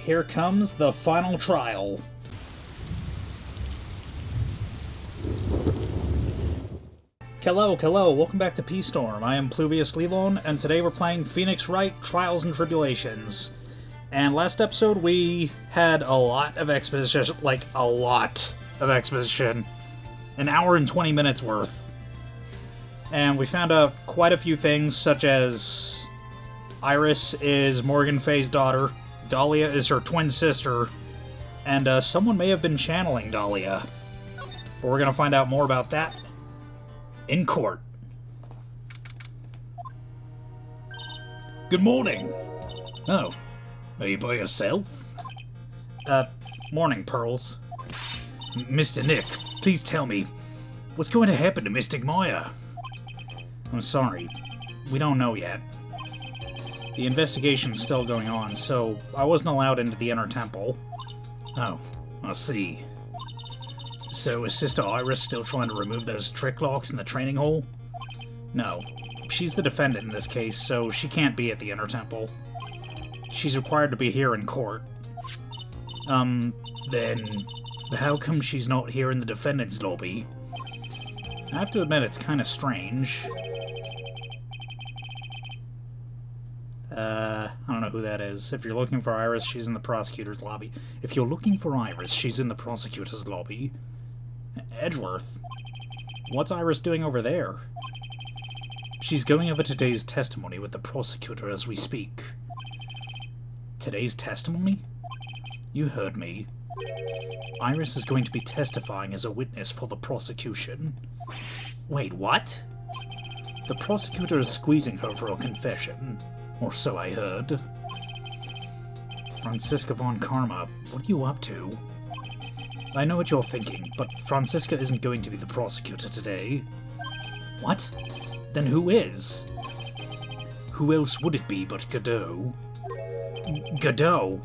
Here comes the final trial. Hello, welcome back to Peace Storm. I am Pluvius Lilon, and today we're playing Phoenix Wright, Trials and Tribulations. And last episode we had a lot of exposition, An hour and 20 minutes worth. And we found out quite a few things, such as Iris is Morgan Fay's daughter, Dahlia is her twin sister, and someone may have been channeling Dahlia. But we're gonna find out more about that in court. Good morning. Oh, are you by yourself? Morning, Pearls. Mr. Nick, please tell me, what's going to happen to Mystic Maya? I'm sorry, we don't know yet. The investigation's still going on, so I wasn't allowed into the inner temple. Oh, I see. So is Sister Iris still trying to remove those trick locks in the training hole? No. She's the defendant in this case, so she can't be at the inner temple. She's required to be here in court. Then how come she's not here in the defendant's lobby? I have to admit it's kind of strange. I don't know who that is. If you're looking for Iris, she's in the prosecutor's lobby. If you're looking for Iris, she's in the prosecutor's lobby. Edgeworth? What's Iris doing over there? She's going over today's testimony with the prosecutor as we speak. Today's testimony? You heard me. Iris is going to be testifying as a witness for the prosecution. Wait, what? The prosecutor is squeezing her for a confession. Or so I heard. Franziska von Karma, what are you up to? I know what you're thinking, but Franziska isn't going to be the prosecutor today. What? Then who is? Who else would it be but Godot? Godot?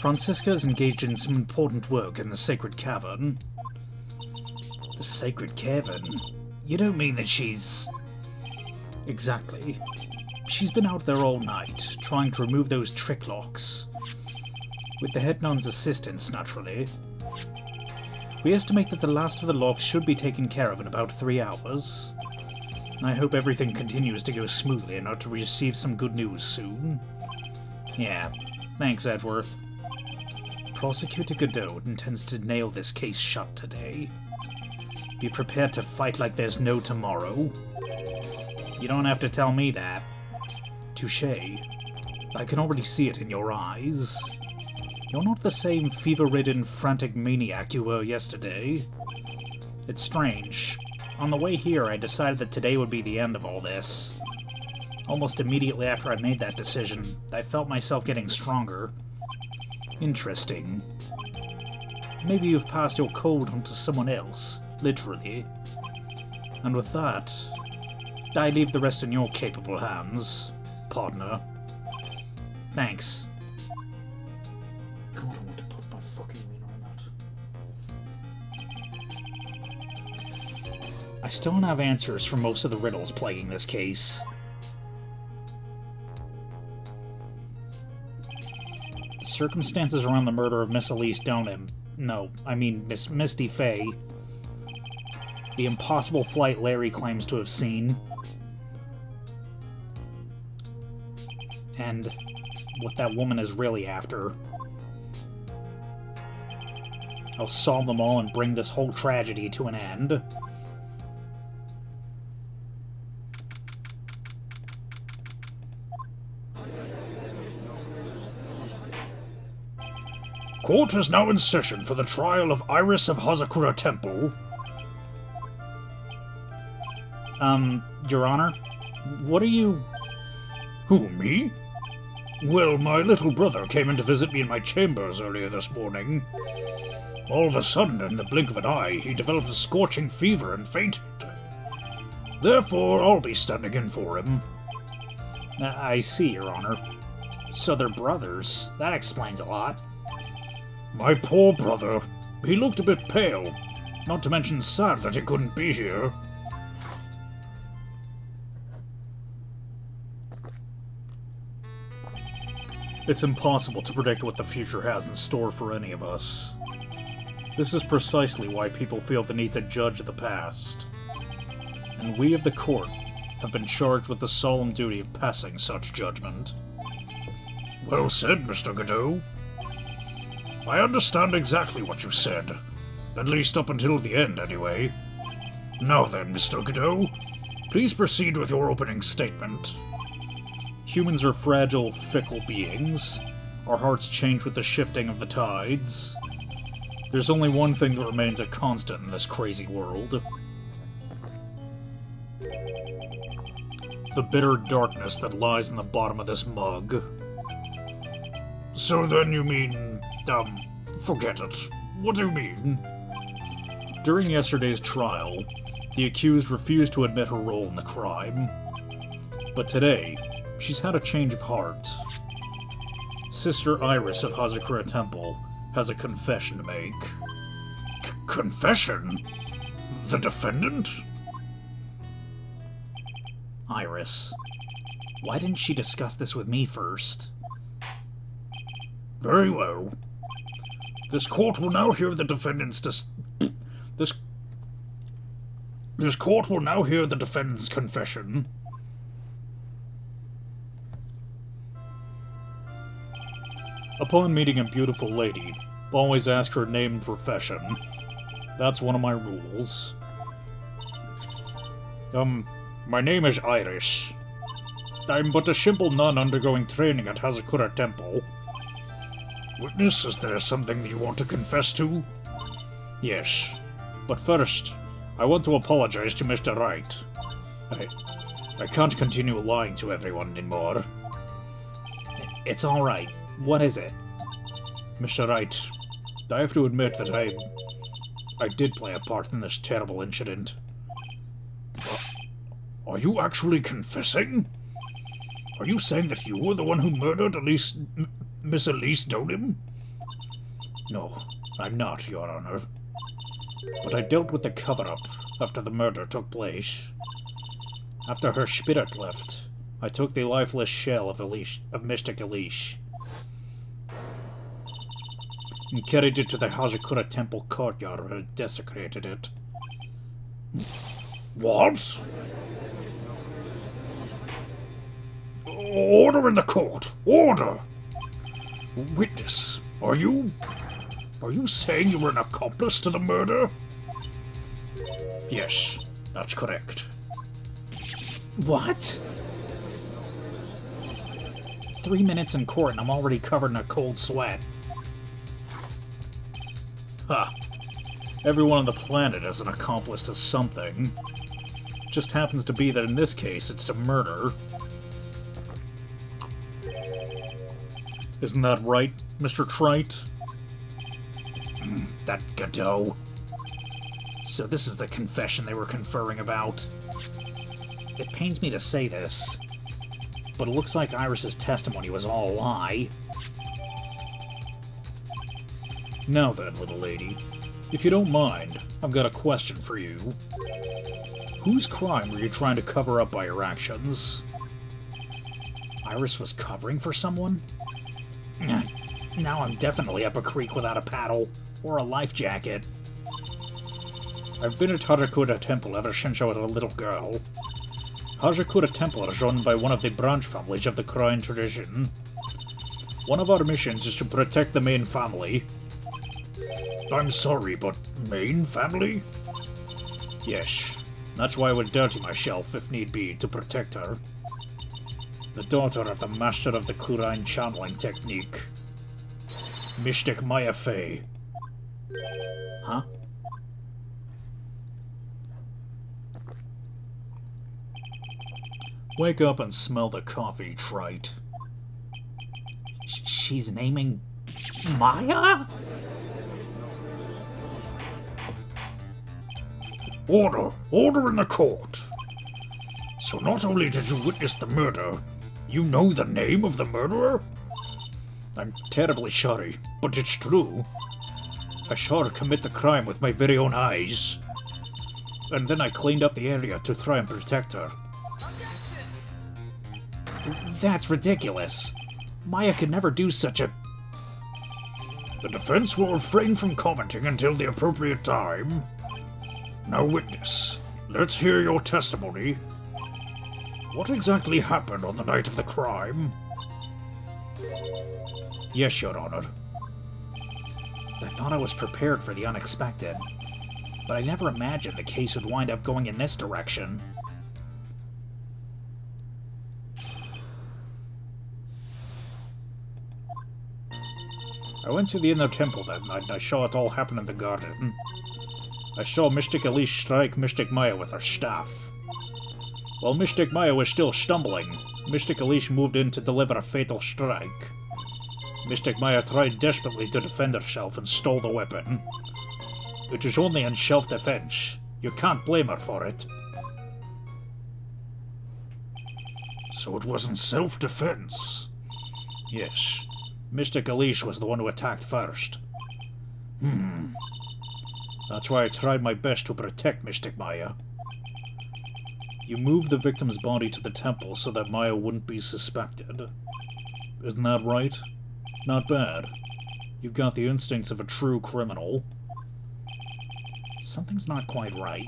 Franziska is engaged in some important work in the Sacred Cavern. The Sacred Cavern? You don't mean that she's... Exactly. She's been out there all night, trying to remove those trick locks. With the head nun's assistance, naturally. We estimate that the last of the locks should be taken care of in about 3 hours. I hope everything continues to go smoothly in order to receive some good news soon. Yeah, thanks, Edgeworth. Prosecutor Godot intends to nail this case shut today. Be prepared to fight like there's no tomorrow. You don't have to tell me that. Touché. I can already see it in your eyes. You're not the same fever-ridden, frantic maniac you were yesterday. It's strange. On the way here, I decided that today would be the end of all this. Almost immediately after I made that decision, I felt myself getting stronger. Interesting. Maybe you've passed your cold on to someone else, literally. And with that, I leave the rest in your capable hands, partner. Thanks. God, I want to put my fucking wiener on that. I still don't have answers for most of the riddles plaguing this case. The circumstances around the murder of Miss Elise Miss Misty Fay. The impossible flight Larry claims to have seen. And what that woman is really after. I'll solve them all and bring this whole tragedy to an end. Court is now in session for the trial of Iris of Hazakura Temple. Your Honor? What are you... Who, me? Well, my little brother came in to visit me in my chambers earlier this morning. All of a sudden, in the blink of an eye, he developed a scorching fever and fainted. Therefore, I'll be standing in for him. I see, Your Honor. So they're brothers. That explains a lot. My poor brother. He looked a bit pale. Not to mention sad that he couldn't be here. It's impossible to predict what the future has in store for any of us. This is precisely why people feel the need to judge the past. And we of the court have been charged with the solemn duty of passing such judgment. Well said, Mr. Godot. I understand exactly what you said. At least up until the end, anyway. Now then, Mr. Godot, please proceed with your opening statement. Humans are fragile, fickle beings. Our hearts change with the shifting of the tides. There's only one thing that remains a constant in this crazy world. The bitter darkness that lies in the bottom of this mug. So then you mean, forget it. What do you mean? During yesterday's trial, the accused refused to admit her role in the crime. But today, she's had a change of heart. Sister Iris of Hazakura Temple has a confession to make. Confession? The defendant? Iris, why didn't she discuss this with me first? Very well. This court will now hear the defendant's This court will now hear the defendant's confession. Upon meeting a beautiful lady, always ask her name and profession. That's one of my rules. My name is Iris. I'm but a simple nun undergoing training at Hazakura Temple. Witness, is there something you want to confess to? Yes, but first, I want to apologize to Mr. Wright. I can't continue lying to everyone anymore. It's alright. What is it? Mr. Wright, I have to admit that I did play a part in this terrible incident. Are you actually confessing? Are you saying that you were the one who murdered Miss Elise Donim? No, I'm not, Your Honor. But I dealt with the cover-up after the murder took place. After her spirit left, I took the lifeless shell of Mystic Elise and carried it to the Hazakura Temple courtyard and desecrated it. What? Order in the court! Order! Witness, are you saying you were an accomplice to the murder? Yes, that's correct. What? 3 minutes in court and I'm already covered in a cold sweat. Ha! Everyone on the planet is an accomplice to something. Just happens to be that in this case it's to murder. Isn't that right, Mr. Trite? That Godot. So this is the confession they were conferring about. It pains me to say this, but it looks like Iris's testimony was all a lie. Now then, little lady, if you don't mind, I've got a question for you. Whose crime were you trying to cover up by your actions? Iris was covering for someone? Now I'm definitely up a creek without a paddle, or a life jacket. I've been at Hazakura Temple ever since I was a little girl. Hazakura Temple is run by one of the branch families of the Crime tradition. One of our missions is to protect the main family. I'm sorry, but main family? Yes, that's why I would dirty myself if need be to protect her. The daughter of the master of the Kurine channeling technique, Mystic Maya Fey. Huh? Wake up and smell the coffee, Trite. She's naming Maya? Order! Order in the court! So not only did you witness the murder, you know the name of the murderer? I'm terribly sorry, but it's true. I saw her commit the crime with my very own eyes. And then I cleaned up the area to try and protect her. That's ridiculous. Maya could never do such a... The defense will refrain from commenting until the appropriate time. Now, witness, let's hear your testimony. What exactly happened on the night of the crime? Yes, Your Honor. I thought I was prepared for the unexpected, but I never imagined the case would wind up going in this direction. I went to the inner temple that night and I saw it all happen in the garden. I saw Mystic Elise strike Mystic Maya with her staff. While Mystic Maya was still stumbling, Mystic Elise moved in to deliver a fatal strike. Mystic Maya tried desperately to defend herself and stole the weapon. It was only in self-defense. You can't blame her for it. So it was in self-defense? Yes. Mystic Elise was the one who attacked first. That's why I tried my best to protect Mystic Maya. You moved the victim's body to the temple so that Maya wouldn't be suspected. Isn't that right? Not bad. You've got the instincts of a true criminal. Something's not quite right.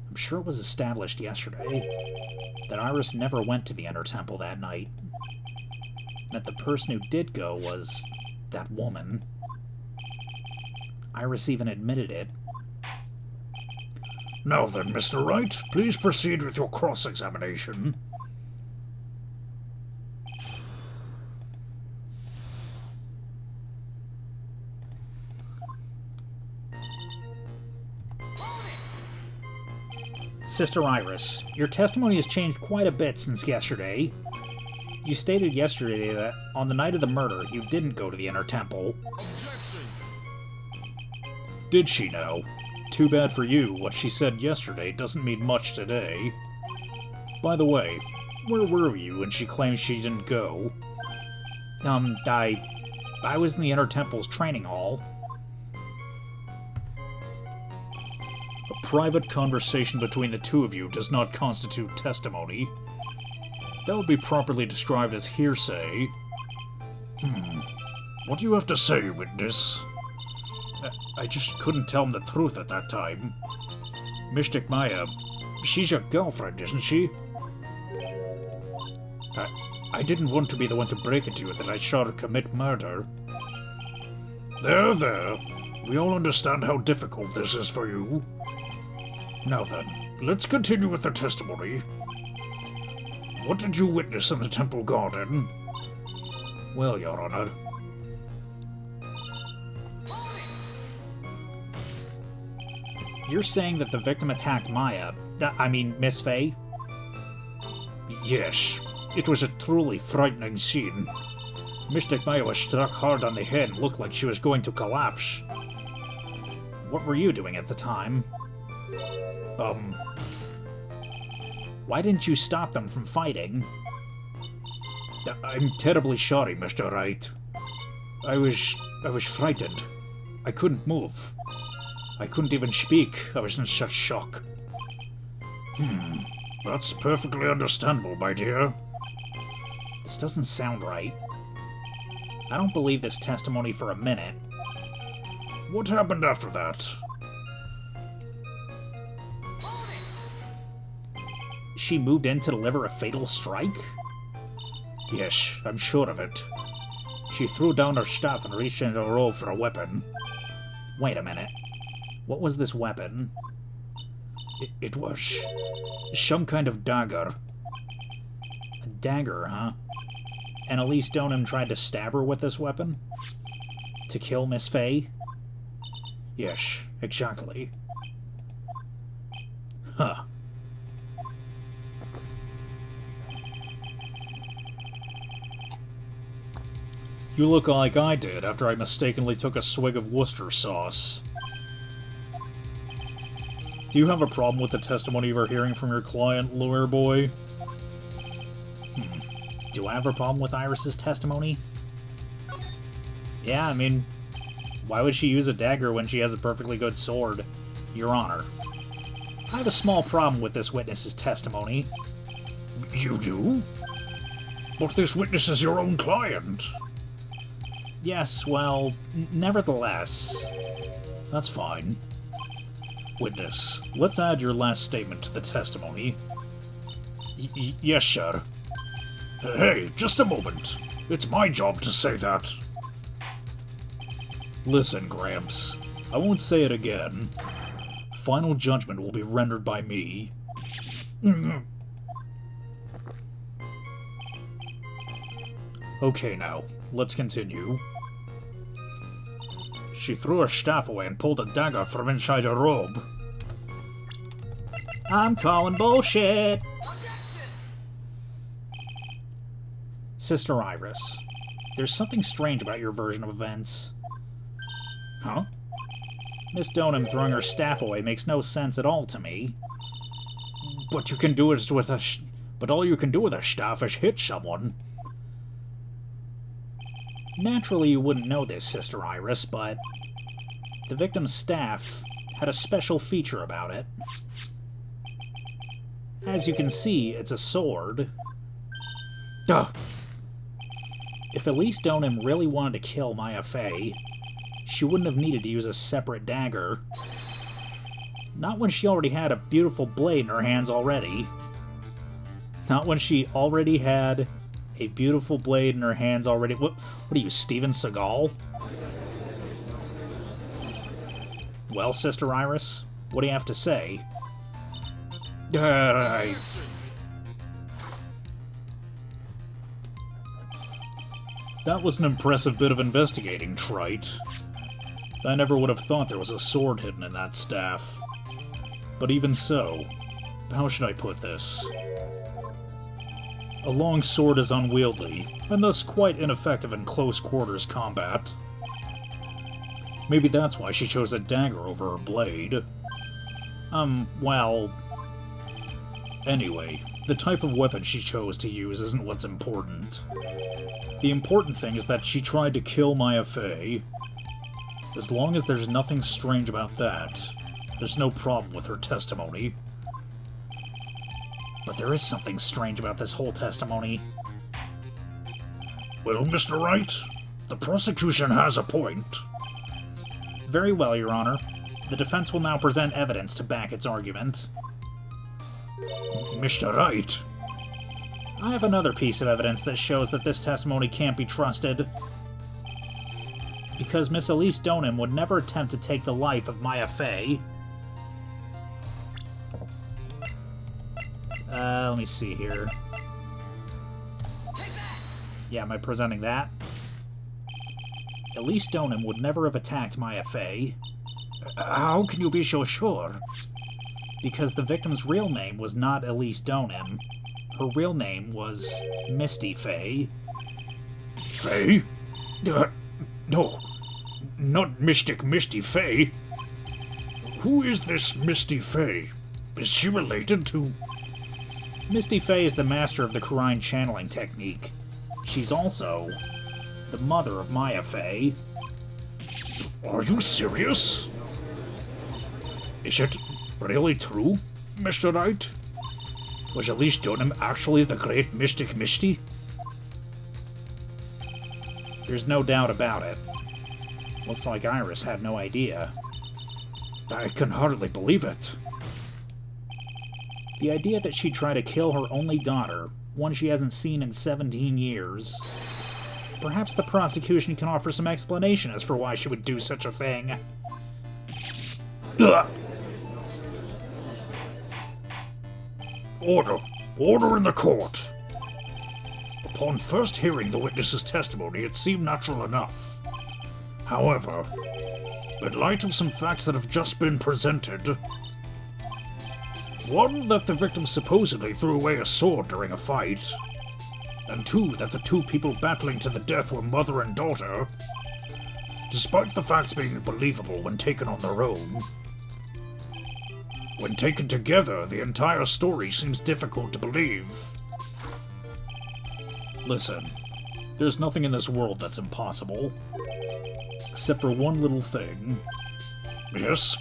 I'm sure it was established yesterday that Iris never went to the inner temple that night. That the person who did go was that woman. Iris even admitted it. Now then, Mr. Wright, please proceed with your cross-examination. Sister Iris, your testimony has changed quite a bit since yesterday. You stated yesterday that on the night of the murder, you didn't go to the inner temple. Objection! Did she now? Too bad for you, what she said yesterday doesn't mean much today. By the way, where were you when she claimed she didn't go? I was in the inner temple's training hall. A private conversation between the two of you does not constitute testimony. That would be properly described as hearsay. What do you have to say, witness? I just couldn't tell him the truth at that time. Mystic Maya, she's your girlfriend, isn't she? I didn't want to be the one to break it to you that I saw her commit murder. There, there. We all understand how difficult this is for you. Now then, let's continue with the testimony. What did you witness in the temple garden? Well, Your Honor. You're saying that the victim attacked Maya, Miss Faye? Yes, it was a truly frightening scene. Mystic Maya was struck hard on the head and looked like she was going to collapse. What were you doing at the time? Why didn't you stop them from fighting? I'm terribly sorry, Mr. Wright. I was frightened. I couldn't move. I couldn't even speak. I was in such shock. That's perfectly understandable, my dear. This doesn't sound right. I don't believe this testimony for a minute. What happened after that? She moved in to deliver a fatal strike? Yes, I'm sure of it. She threw down her staff and reached into her robe for a weapon. Wait a minute. What was this weapon? It was some kind of dagger. A dagger, huh? And Elise Donham tried to stab her with this weapon? To kill Miss Faye? Yes, exactly. Huh. You look like I did after I mistakenly took a swig of Worcester sauce. Do you have a problem with the testimony you're hearing from your client, lawyer boy? Do I have a problem with Iris's testimony? Yeah, why would she use a dagger when she has a perfectly good sword? Your Honor, I have a small problem with this witness's testimony. You do? But this witness is your own client. Yes, well, nevertheless. That's fine. Witness, let's add your last statement to the testimony. Yes, sir. Hey, just a moment. It's my job to say that. Listen, Gramps. I won't say it again. Final judgment will be rendered by me. Okay, now, let's continue. She threw her staff away and pulled a dagger from inside her robe. I'm calling bullshit! Sister Iris, there's something strange about your version of events. Huh? Miss Donham throwing her staff away makes no sense at all to me. But you can do it with a but all you can do with a staff is hit someone. Naturally, you wouldn't know this, Sister Iris, but the victim's staff had a special feature about it. As you can see, it's a sword. Duh. If Elise Donham really wanted to kill Maya Fey, she wouldn't have needed to use a separate dagger. Not when she already had a beautiful blade in her hands already. Not when she already had a beautiful blade in her hands already. What are you, Steven Seagal? Well, Sister Iris, what do you have to say? That was an impressive bit of investigating, Trite. I never would have thought there was a sword hidden in that staff. But even so, how should I put this? A long sword is unwieldy, and thus quite ineffective in close quarters combat. Maybe that's why she chose a dagger over her blade. Well... Anyway, the type of weapon she chose to use isn't what's important. The important thing is that she tried to kill Maya Fey. As long as there's nothing strange about that, there's no problem with her testimony. But there is something strange about this whole testimony. Well, Mr. Wright, the prosecution has a point. Very well, Your Honor. The defense will now present evidence to back its argument. Mr. Wright. I have another piece of evidence that shows that this testimony can't be trusted. Because Miss Elise Donham would never attempt to take the life of Maya Fey. Let me see here. Yeah, am I presenting that? Elise Donham would never have attacked Maya Fey. How can you be so sure? Because the victim's real name was not Elise Donham. Her real name was Misty Fey. Fey? No. Not Mystic Misty Fey. Who is this Misty Fey? Is she related to... Misty Fey is the master of the Kurine channeling technique. She's also the mother of Maya Fey. Are you serious? Is it really true, Mr. Wright? Was Elise Donham actually the great Mystic Misty? There's no doubt about it. Looks like Iris had no idea. I can hardly believe it. The idea that she'd try to kill her only daughter, one she hasn't seen in 17 years. Perhaps the prosecution can offer some explanation as for why she would do such a thing. Ugh. Order! Order in the court! Upon first hearing the witness's testimony, it seemed natural enough. However, in light of some facts that have just been presented, one, that the victim supposedly threw away a sword during a fight, and two, that the two people battling to the death were mother and daughter, despite the facts being believable when taken on their own, when taken together, the entire story seems difficult to believe. Listen, there's nothing in this world that's impossible. Except for one little thing. Yes?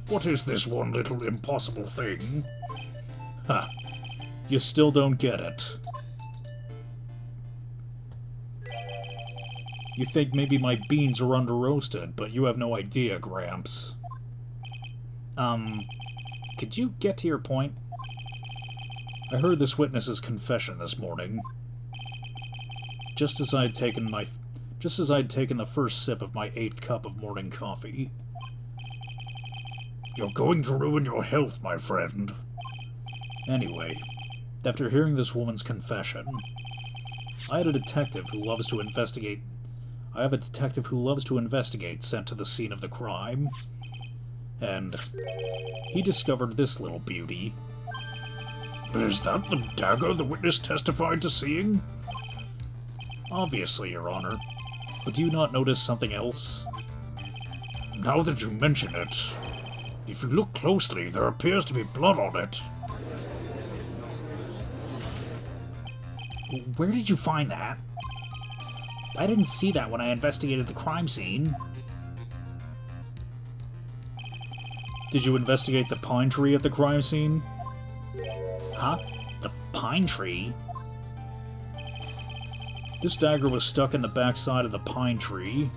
What is this one little impossible thing? Ha. You still don't get it. You think maybe my beans are under-roasted, but you have no idea, Gramps. Could you get to your point? I heard this witness's confession this morning. Just as I'd taken the first sip of my 8th cup of morning coffee. You're going to ruin your health, my friend. Anyway, after hearing this woman's confession, I have a detective who loves to investigate sent to the scene of the crime. And he discovered this little beauty. Is that the dagger the witness testified to seeing? Obviously, Your Honor. But do you not notice something else? Now that you mention it, if you look closely, there appears to be blood on it. Where did you find that? I didn't see that when I investigated the crime scene. Did you investigate the pine tree at the crime scene? Huh? The pine tree? This dagger was stuck in the backside of the pine tree.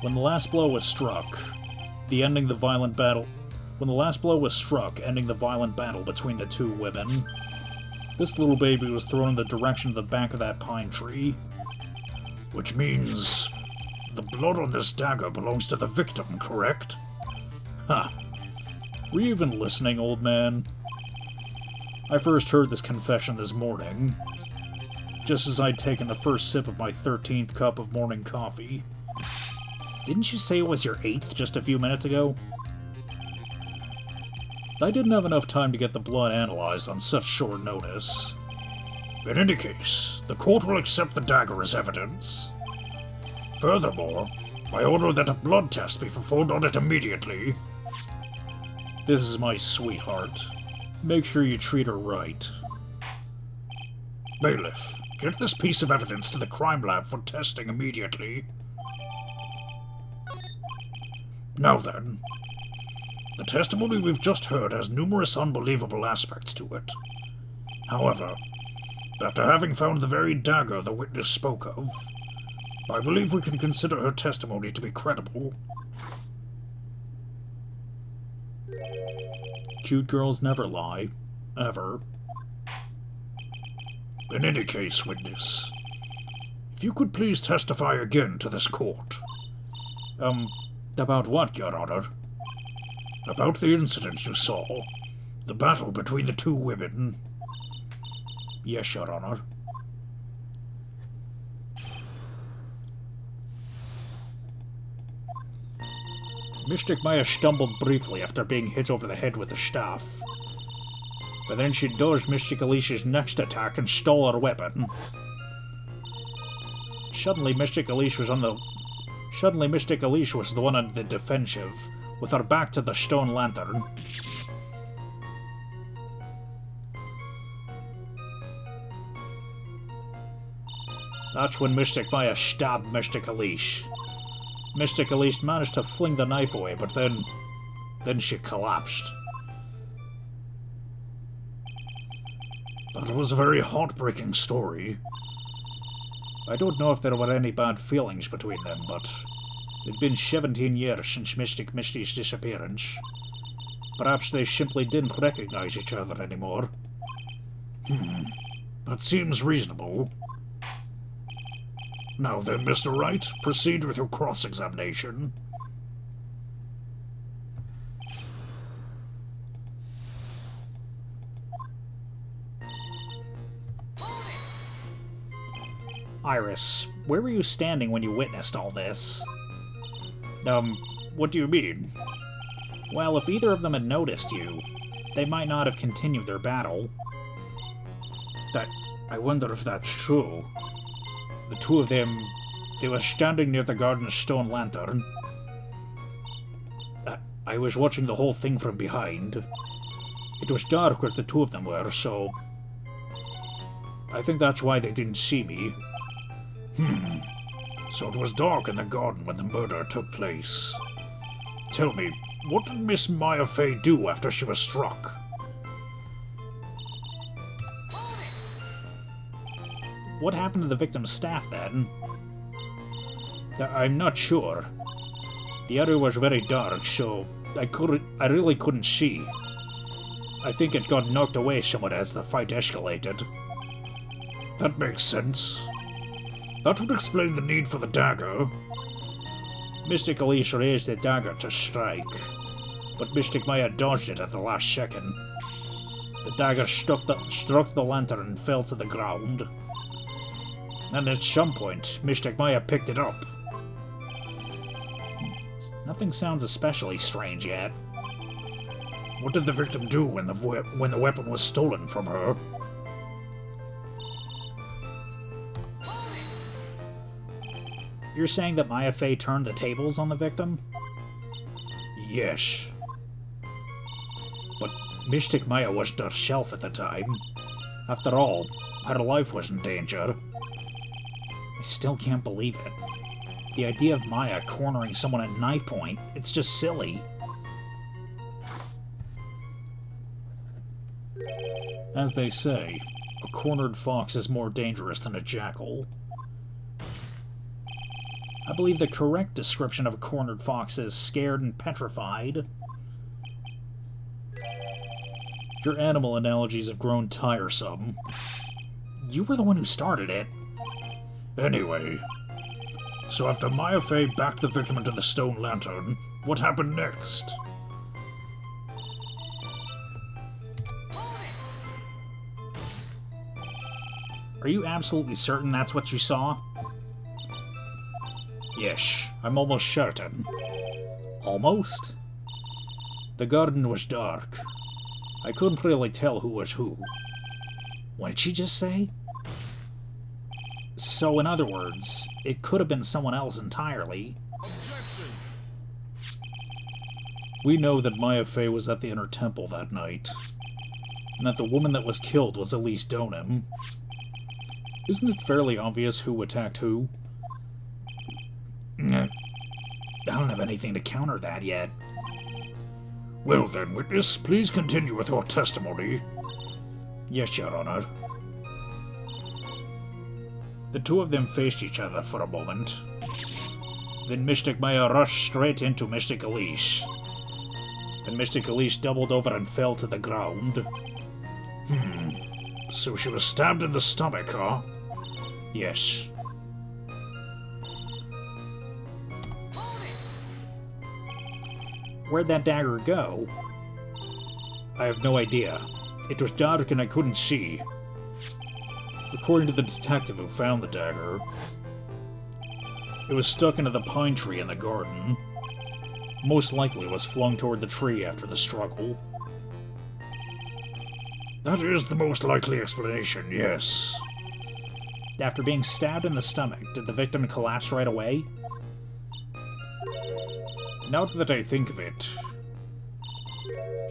When the last blow was struck, ending the violent battle between the two women, this little baby was thrown in the direction of the back of that pine tree. Which means the blood on this dagger belongs to the victim, correct? Ha! Were you even listening, old man? I first heard this confession this morning, just as I'd taken the first sip of my 13th cup of morning coffee. Didn't you say it was your 8th just a few minutes ago? I didn't have enough time to get the blood analyzed on such short notice. In any case, the court will accept the dagger as evidence. Furthermore, I order that a blood test be performed on it immediately. This is my sweetheart. Make sure you treat her right. Bailiff, get this piece of evidence to the crime lab for testing immediately. Now then, the testimony we've just heard has numerous unbelievable aspects to it. However, after having found the very dagger the witness spoke of, I believe we can consider her testimony to be credible. Cute girls never lie. Ever. In any case, witness, if you could please testify again to this court. About what, Your Honor? About the incident you saw. The battle between the two women. Yes, Your Honor. Mystic Maya stumbled briefly after being hit over the head with a staff. But then she dodged Mystic Alicia's next attack and stole her weapon. Suddenly Mystic Alicia was the one on the defensive, with her back to the stone lantern. That's when Mystic Maya stabbed Mystic Alicia. Mystic Alicia managed to fling the knife away, but then she collapsed. That was a very heartbreaking story. I don't know if there were any bad feelings between them, but it'd been 17 years since Mystic Misty's disappearance. Perhaps they simply didn't recognize each other anymore. That seems reasonable. Now then, Mr. Wright, proceed with your cross-examination. Iris, where were you standing when you witnessed all this? What do you mean? Well, if either of them had noticed you, they might not have continued their battle. I wonder if that's true. The two of them, they were standing near the garden's stone lantern. I was watching the whole thing from behind. It was dark where the two of them were, so I think that's why they didn't see me. So it was dark in the garden when the murder took place. Tell me, what did Miss Maya Fey do after she was struck? What happened to the victim's staff, then? I'm not sure. The area was very dark, so I really couldn't see. I think it got knocked away somewhat as the fight escalated. That makes sense. That would explain the need for the dagger. Mystic Elise raised the dagger to strike, but Mystic Maya dodged it at the last second. The dagger struck the lantern and fell to the ground. And at some point, Mystic Maya picked it up. Nothing sounds especially strange yet. What did the victim do when the weapon was stolen from her? You're saying that Maya Fey turned the tables on the victim? Yes. But Mystic Maya wasn't herself at the time. After all, her life was in danger. I still can't believe it. The idea of Maya cornering someone at knife point, it's just silly. As they say, a cornered fox is more dangerous than a jackal. I believe the correct description of a cornered fox is scared and petrified. Your animal analogies have grown tiresome. You were the one who started it. Anyway, so after Maya Fey backed the victim into the stone lantern, what happened next? Are you absolutely certain that's what you saw? Yes, I'm almost certain. Almost? The garden was dark. I couldn't really tell who was who. What did she just say? So, in other words, it could have been someone else entirely. Objection! We know that Maya Fey was at the Inner Temple that night, and that the woman that was killed was Elise Donim. Isn't it fairly obvious who attacked who? I don't have anything to counter that yet. Well then, witness, please continue with your testimony. Yes, Your Honor. The two of them faced each other for a moment. Then Mystic Maya rushed straight into Mystic Elise. Then Mystic Elise doubled over and fell to the ground. So she was stabbed in the stomach, huh? Yes. Where'd that dagger go? I have no idea. It was dark and I couldn't see. According to the detective who found the dagger, it was stuck into the pine tree in the garden. Most likely was flung toward the tree after the struggle. That is the most likely explanation, yes. After being stabbed in the stomach, did the victim collapse right away? Now that I think of it,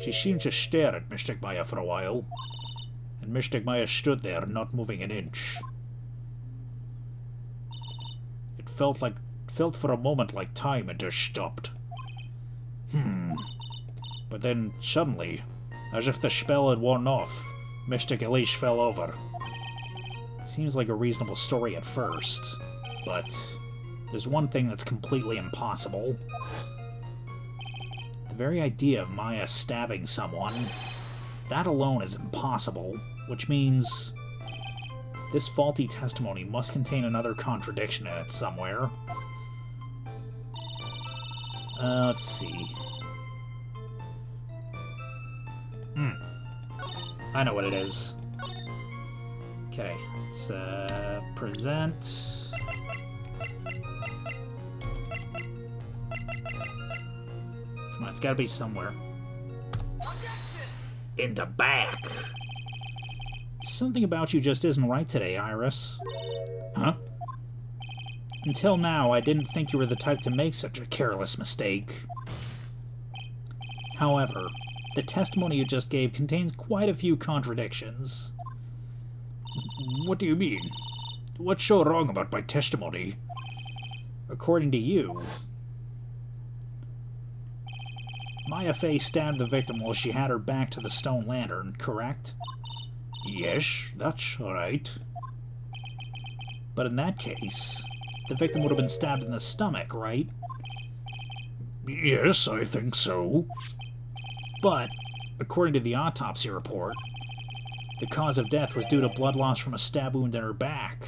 she seemed to stare at Mystic Maya for a while, and Mystic Maya stood there, not moving an inch. It felt for a moment like time had just stopped. But then, suddenly, as if the spell had worn off, Mystic Elise fell over. Seems like a reasonable story at first, but there's one thing that's completely impossible. The very idea of Maya stabbing someone, that alone is impossible, which means this faulty testimony must contain another contradiction in it somewhere. Let's see. I know what it is. Okay, let's present. Come on, it's gotta be somewhere. In the back. Something about you just isn't right today, Iris. Huh? Until now, I didn't think you were the type to make such a careless mistake. However, the testimony you just gave contains quite a few contradictions. What do you mean? What's so wrong about my testimony? According to you, Maya Fey stabbed the victim while she had her back to the stone lantern, correct? Yes, that's right. But in that case, the victim would have been stabbed in the stomach, right? Yes, I think so. But, according to the autopsy report, the cause of death was due to blood loss from a stab wound in her back.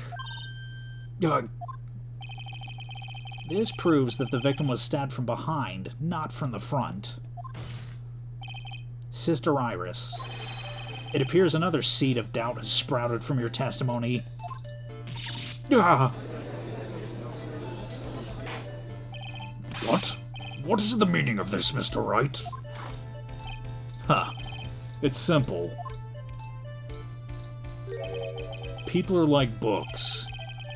This proves that the victim was stabbed from behind, not from the front. Sister Iris, it appears another seed of doubt has sprouted from your testimony. What? What is the meaning of this, Mr. Wright? It's simple. People are like books.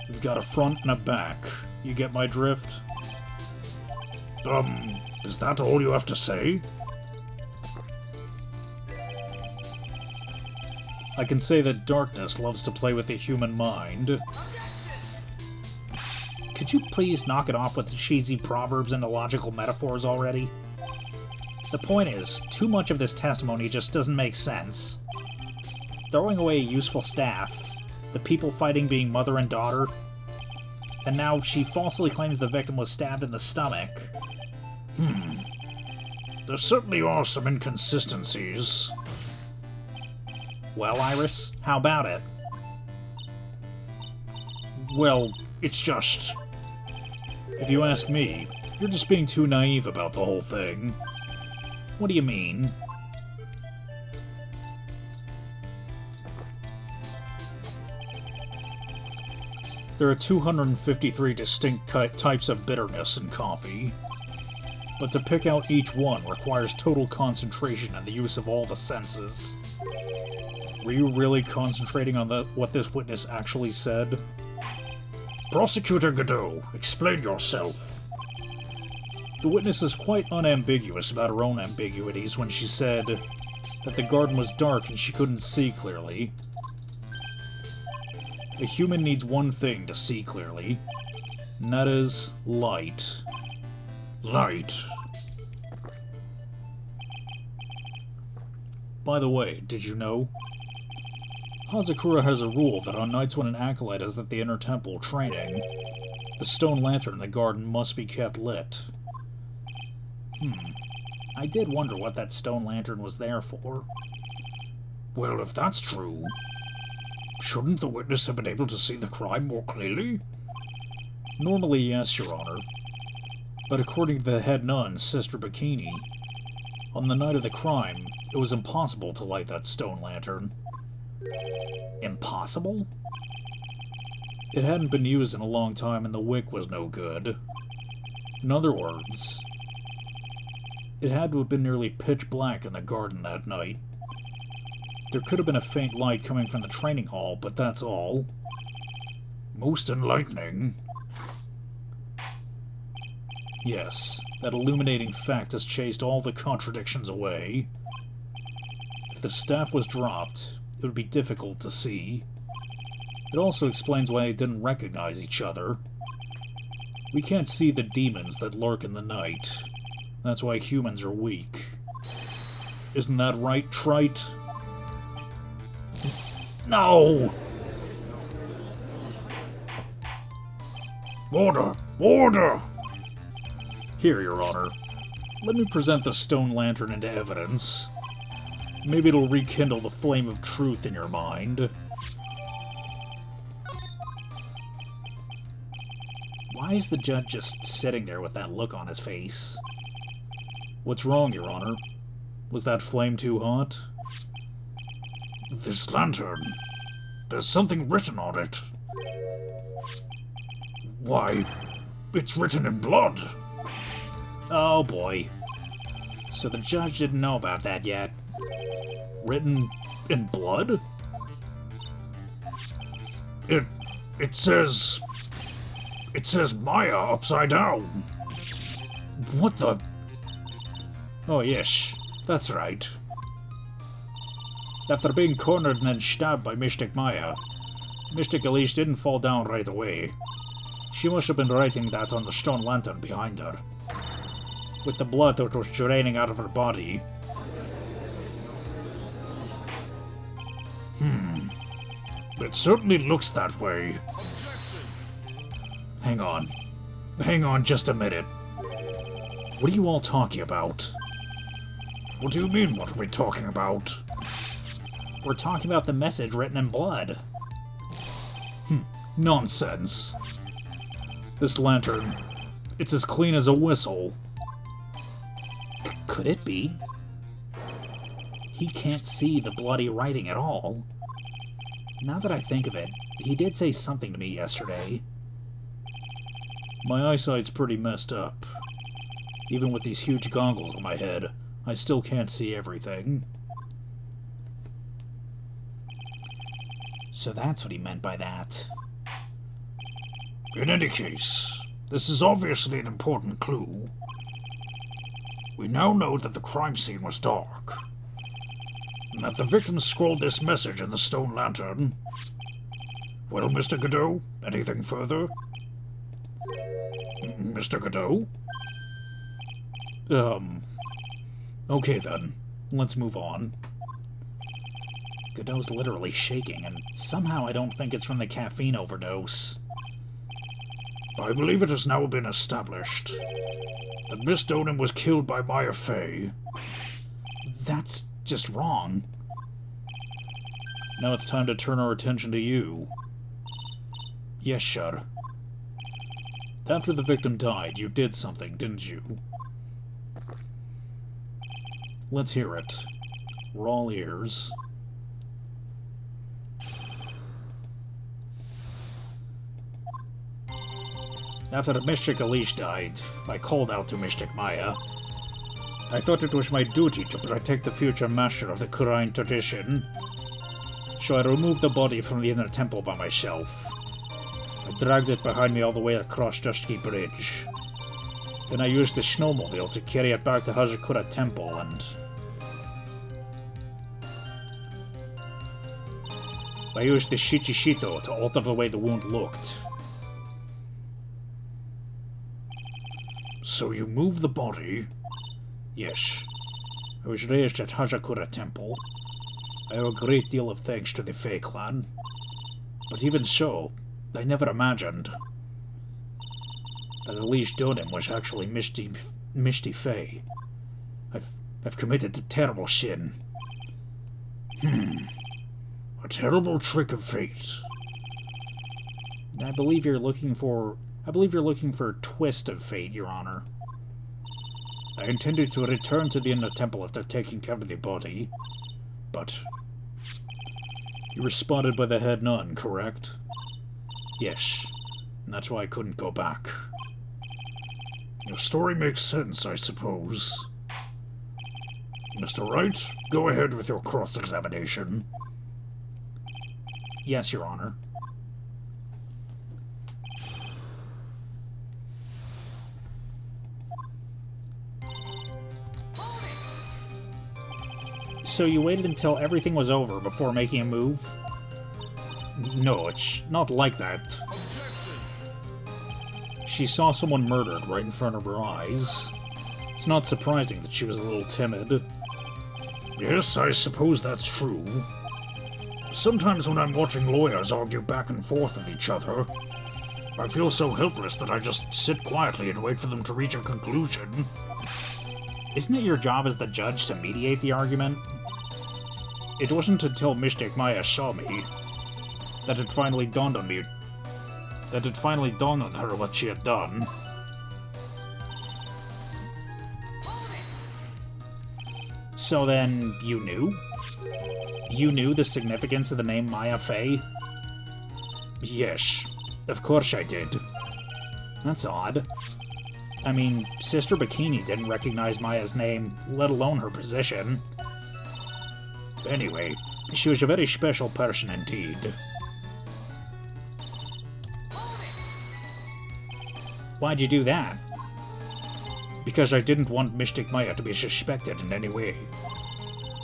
You've got a front and a back. You get my drift? Is that all you have to say? I can say that darkness loves to play with the human mind. Could you please knock it off with the cheesy proverbs and illogical metaphors already? The point is, too much of this testimony just doesn't make sense. Throwing away a useful staff, the people fighting being mother and daughter, and now she falsely claims the victim was stabbed in the stomach. There certainly are some inconsistencies. Well, Iris, how about it? Well, it's just... If you ask me, you're just being too naive about the whole thing. What do you mean? There are 253 distinct types of bitterness in coffee, but to pick out each one requires total concentration and the use of all the senses. Were you really concentrating on what this witness actually said? Prosecutor Godot, explain yourself. The witness is quite unambiguous about her own ambiguities when she said that the garden was dark and she couldn't see clearly. A human needs one thing to see clearly, and that is light. Light. By the way, did you know? Hazakura has a rule that on nights when an acolyte is at the inner temple training, the stone lantern in the garden must be kept lit. I did wonder what that stone lantern was there for. Well, if that's true, shouldn't the witness have been able to see the crime more clearly? Normally, yes, Your Honor. But according to the head nun, Sister Bikini, on the night of the crime, it was impossible to light that stone lantern. Impossible? It hadn't been used in a long time and the wick was no good. In other words, it had to have been nearly pitch black in the garden that night. There could have been a faint light coming from the training hall, but that's all. Most enlightening. Yes, that illuminating fact has chased all the contradictions away. If the staff was dropped, it would be difficult to see. It also explains why they didn't recognize each other. We can't see the demons that lurk in the night. That's why humans are weak. Isn't that right, Trite? No! Order! Order! Here, Your Honor. Let me present the stone lantern into evidence. Maybe it'll rekindle the flame of truth in your mind. Why is the judge just sitting there with that look on his face? What's wrong, Your Honor? Was that flame too hot? This lantern. There's something written on it. Why, it's written in blood. Oh boy. So the judge didn't know about that yet. Written in blood? It says Maya upside down. What the? Oh yes, that's right. After being cornered and then stabbed by Mystic Maya, Mystic Elise didn't fall down right away. She must have been writing that on the stone lantern behind her. With the blood that was draining out of her body. It certainly looks that way. Hang on. Hang on just a minute. What are you all talking about? What do you mean, what are we talking about? We're talking about the message written in blood. Nonsense. This lantern, it's as clean as a whistle. Could it be? He can't see the bloody writing at all. Now that I think of it, he did say something to me yesterday. My eyesight's pretty messed up. Even with these huge goggles on my head, I still can't see everything. So that's what he meant by that. In any case, this is obviously an important clue. We now know that the crime scene was dark, and that the victim scrawled this message in the stone lantern. Well, Mr. Godot, anything further? Mr. Godot? Okay then, let's move on. Godot's literally shaking, and somehow I don't think it's from the caffeine overdose. I believe it has now been established that Miss Donham was killed by Maya Fey. That's just wrong. Now it's time to turn our attention to you. Yes, sure. After the victim died, you did something, didn't you? Let's hear it. We're all ears. After Mystic Elish died, I called out to Mystic Maya. I thought it was my duty to protect the future master of the Kurine tradition, so I removed the body from the inner temple by myself. I dragged it behind me all the way across Dusky Bridge. Then I used the snowmobile to carry it back to Hazakura Temple and... I used the Shichishito to alter the way the wound looked. So you moved the body? Yes. I was raised at Hazakura Temple. I owe a great deal of thanks to the Fey clan. But even so, I never imagined that Elish Donham was actually Misty Fey. I've committed a terrible sin. A terrible trick of fate. I believe you're looking for a twist of fate, Your Honor. I intended to return to the inner temple after taking care of the body, but you were spotted by the head nun, correct? Yes, and that's why I couldn't go back. Your story makes sense, I suppose. Mr. Wright, go ahead with your cross-examination. Yes, Your Honor. So you waited until everything was over before making a move? No, it's not like that. She saw someone murdered right in front of her eyes. It's not surprising that she was a little timid. Yes, I suppose that's true. Sometimes when I'm watching lawyers argue back and forth with each other, I feel so helpless that I just sit quietly and wait for them to reach a conclusion. Isn't it your job as the judge to mediate the argument? It wasn't until Mystic Maya saw me that it finally dawned on me. That it finally dawned on her what she had done. So then, you knew? You knew the significance of the name Maya Fey? Yes, of course I did. That's odd. I mean, Sister Bikini didn't recognize Maya's name, let alone her position. Anyway, she was a very special person indeed. Why'd you do that? Because I didn't want Mystic Maya to be suspected in any way.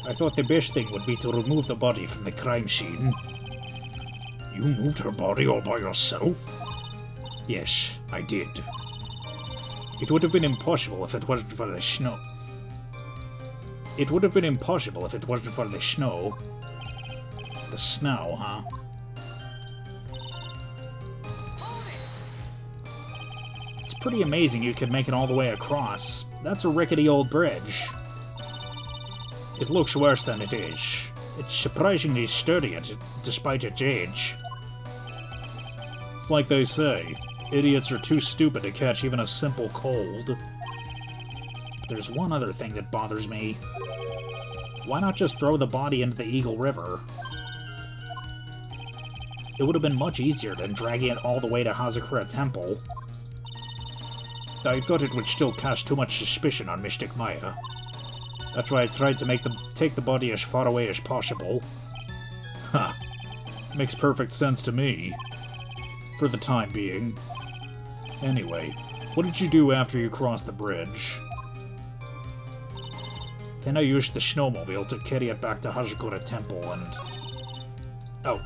I thought the best thing would be to remove the body from the crime scene. You moved her body all by yourself? Yes, I did. It would have been impossible if it wasn't for the snow. It would have been impossible if it wasn't for the snow. The snow, huh? pretty amazing you could make it all the way across. That's a rickety old bridge. It looks worse than it is. It's surprisingly sturdy despite its age. It's like they say, idiots are too stupid to catch even a simple cold. But there's one other thing that bothers me. Why not just throw the body into the Eagle River? It would have been much easier than dragging it all the way to Hazakura Temple. I thought it would still cast too much suspicion on Mystic Maya. That's why I tried to take the body as far away as possible. Huh. Makes perfect sense to me. For the time being. Anyway, what did you do after you crossed the bridge? Then I used the snowmobile to carry it back to Hazakura Temple and... Oh.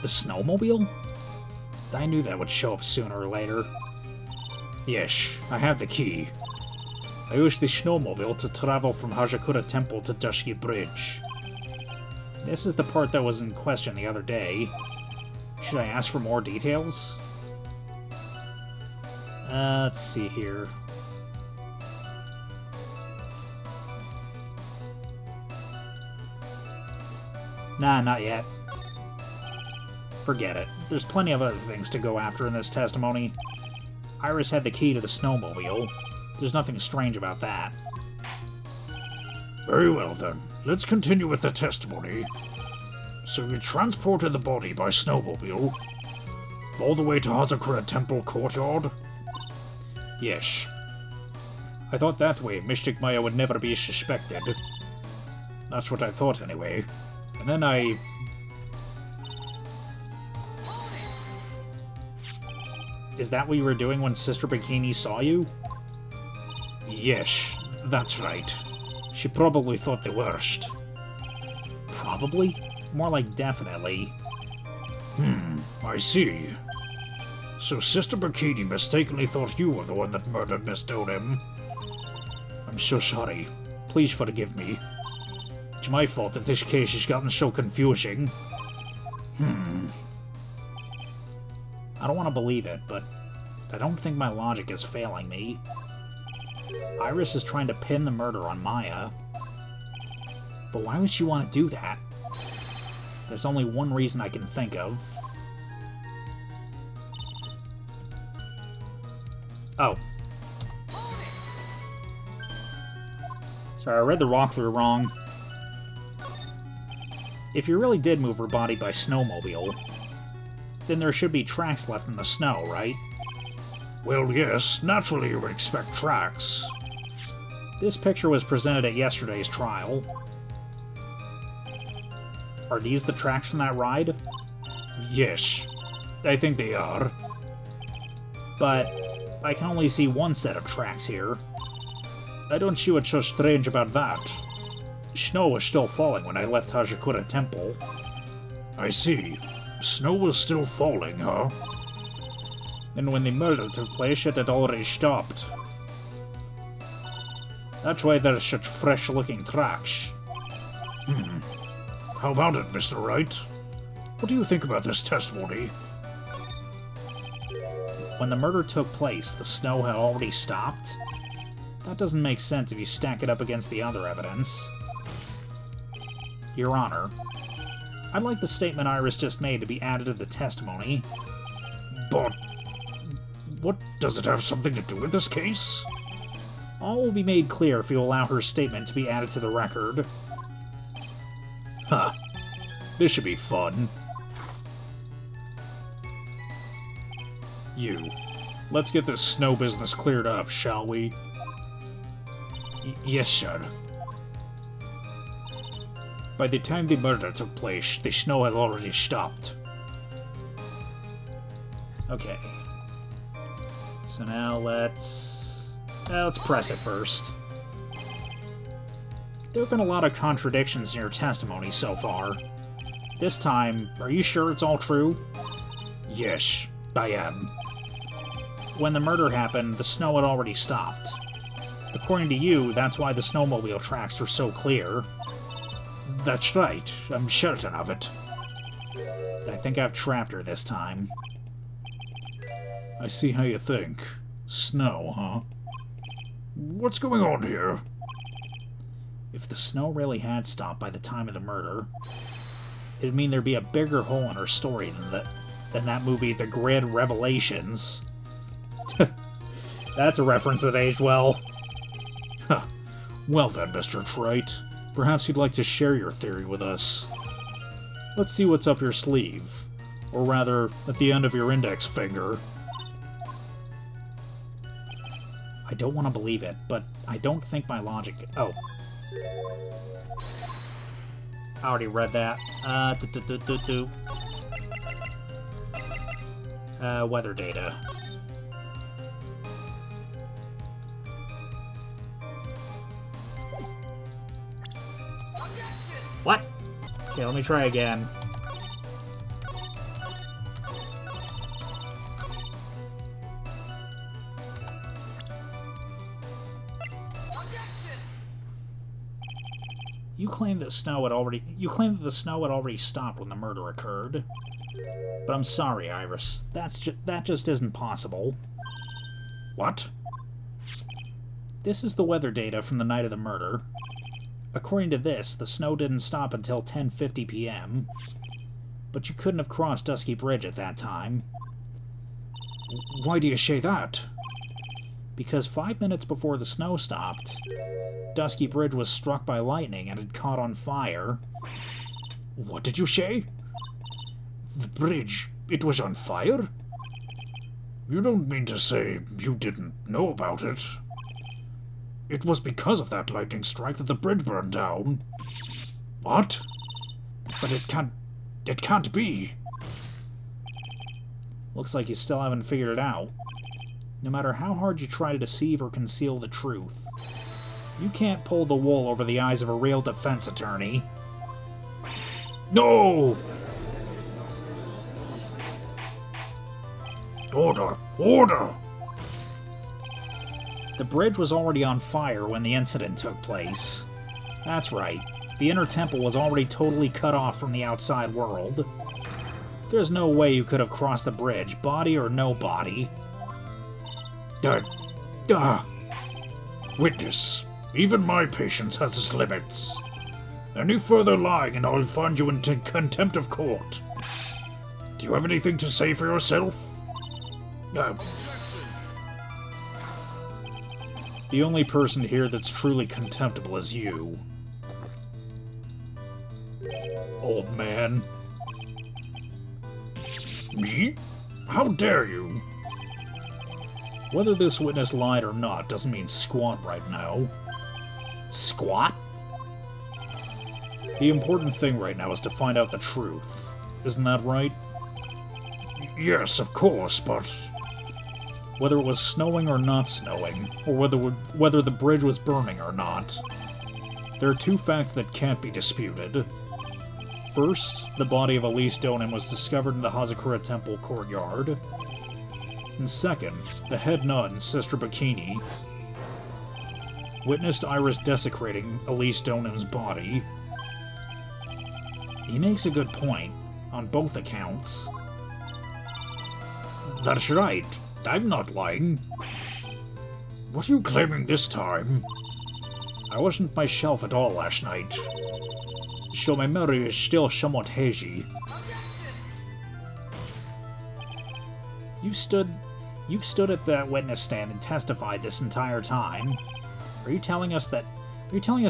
The snowmobile? I knew that would show up sooner or later. Yes, I have the key. I used the snowmobile to travel from Hazakura Temple to Dusky Bridge. This is the part that was in question the other day. Should I ask for more details? Let's see here. Nah, not yet. Forget it. There's plenty of other things to go after in this testimony. Iris had the key to the snowmobile. There's nothing strange about that. Very well then. Let's continue with the testimony. So you transported the body by snowmobile all the way to Hazakura Temple courtyard? Yes. I thought that way Mystic Maya would never be suspected. That's what I thought anyway. And then I... Is that what you were doing when Sister Bikini saw you? Yes, that's right. She probably thought the worst. Probably? More like definitely. I see. So Sister Bikini mistakenly thought you were the one that murdered Miss Donim. I'm so sorry. Please forgive me. It's my fault that this case has gotten so confusing. I don't want to believe it, but I don't think my logic is failing me. Iris is trying to pin the murder on Maya. But why would she want to do that? There's only one reason I can think of. Oh. Sorry, I read the walkthrough wrong. If you really did move her body by snowmobile, then there should be tracks left in the snow, right? Well, yes, naturally you would expect tracks. This picture was presented at yesterday's trial. Are these the tracks from that ride? Yes, I think they are. But I can only see one set of tracks here. I don't see what's so strange about that. Snow was still falling when I left Hazakura Temple. I see. Snow was still falling, huh? And when the murder took place, it had already stopped. That's why there's such fresh-looking tracks. How about it, Mr. Wright? What do you think about this testimony? When the murder took place, the snow had already stopped? That doesn't make sense if you stack it up against the other evidence. Your Honor, I'd like the statement Iris just made to be added to the testimony. But what does it have something to do with this case? All will be made clear if you allow her statement to be added to the record. Huh. This should be fun. Let's get this snow business cleared up, shall we? Yes, sir. By the time the murder took place, the snow had already stopped. Okay. So now let's press it first. There have been a lot of contradictions in your testimony so far. This time, are you sure it's all true? Yes, I am. When the murder happened, the snow had already stopped. According to you, that's why the snowmobile tracks are so clear. That's right, I'm certain of it. I think I've trapped her this time. I see how you think. Snow, huh? What's going on here? If the snow really had stopped by the time of the murder, it'd mean there'd be a bigger hole in her story than that movie, The Great Revelations. That's a reference that aged well. Well then, Mr. Wright, perhaps you'd like to share your theory with us. Let's see what's up your sleeve. Or rather, at the end of your index finger. I don't want to believe it, but I don't think my logic... Oh. I already read that. Weather data. What? Okay, let me try again. You claim that the snow had already stopped when the murder occurred. But I'm sorry, Iris. That just isn't possible. What? This is the weather data from the night of the murder. According to this, the snow didn't stop until 10:50 p.m. But you couldn't have crossed Dusky Bridge at that time. Why do you say that? Because 5 minutes before the snow stopped, Dusky Bridge was struck by lightning and had caught on fire. What did you say? The bridge, it was on fire? You don't mean to say you didn't know about it? It was because of that lightning strike that the bridge burned down. What? But it can't be. Looks like you still haven't figured it out. No matter how hard you try to deceive or conceal the truth, you can't pull the wool over the eyes of a real defense attorney. No! Order! Order! The bridge was already on fire when the incident took place. That's right. The inner temple was already totally cut off from the outside world. There's no way you could have crossed the bridge, body or no body. Witness, even my patience has its limits. Any further lying and I'll find you in contempt of court. Do you have anything to say for yourself? The only person here that's truly contemptible is you. Old man. Me? How dare you? Whether this witness lied or not doesn't mean squat right now. Squat? The important thing right now is to find out the truth. Isn't that right? Yes, of course, but... Whether it was snowing or not snowing, or whether the bridge was burning or not, there are two facts that can't be disputed. First, the body of Elise Donim was discovered in the Hazakura Temple courtyard. And second, the head nun, Sister Bikini, witnessed Iris desecrating Elise Donim's body. He makes a good point, on both accounts. That's right. I'm not lying. What are you claiming this time? I wasn't myself at all last night, so my memory is still somewhat hazy. You've stood at that witness stand and testified this entire time. Are you telling us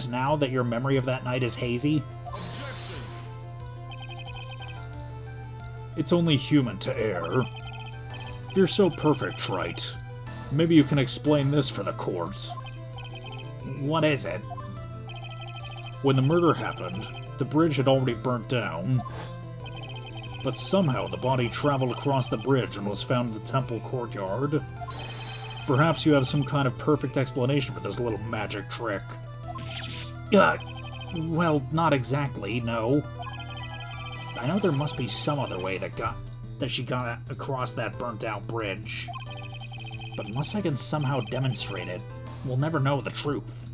now that your memory of that night is hazy? It's only human to err. If you're so perfect, Wright, maybe you can explain this for the court. What is it? When the murder happened, the bridge had already burnt down. But somehow the body traveled across the bridge and was found in the temple courtyard. Perhaps you have some kind of perfect explanation for this little magic trick. Well, not exactly, no. I know there must be some other way that she got across that burnt-out bridge. But unless I can somehow demonstrate it, we'll never know the truth.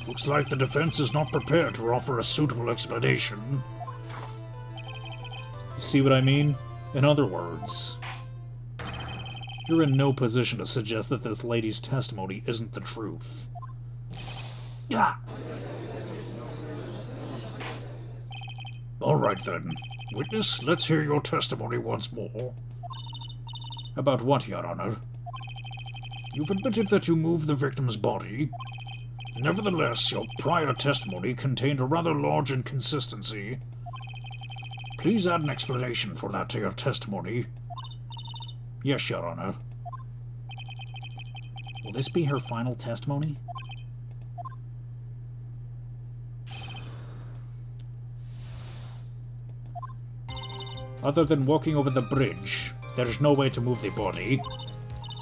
Looks like the defense is not prepared to offer a suitable explanation. See what I mean? In other words, You're in no position to suggest that this lady's testimony isn't the truth. Yeah. All right, then. Witness, let's hear your testimony once more. About what, Your Honor? You've admitted that you moved the victim's body. Nevertheless, your prior testimony contained a rather large inconsistency. Please add an explanation for that to your testimony. Yes, Your Honor. Will this be her final testimony? Other than walking over the bridge, there's no way to move the body.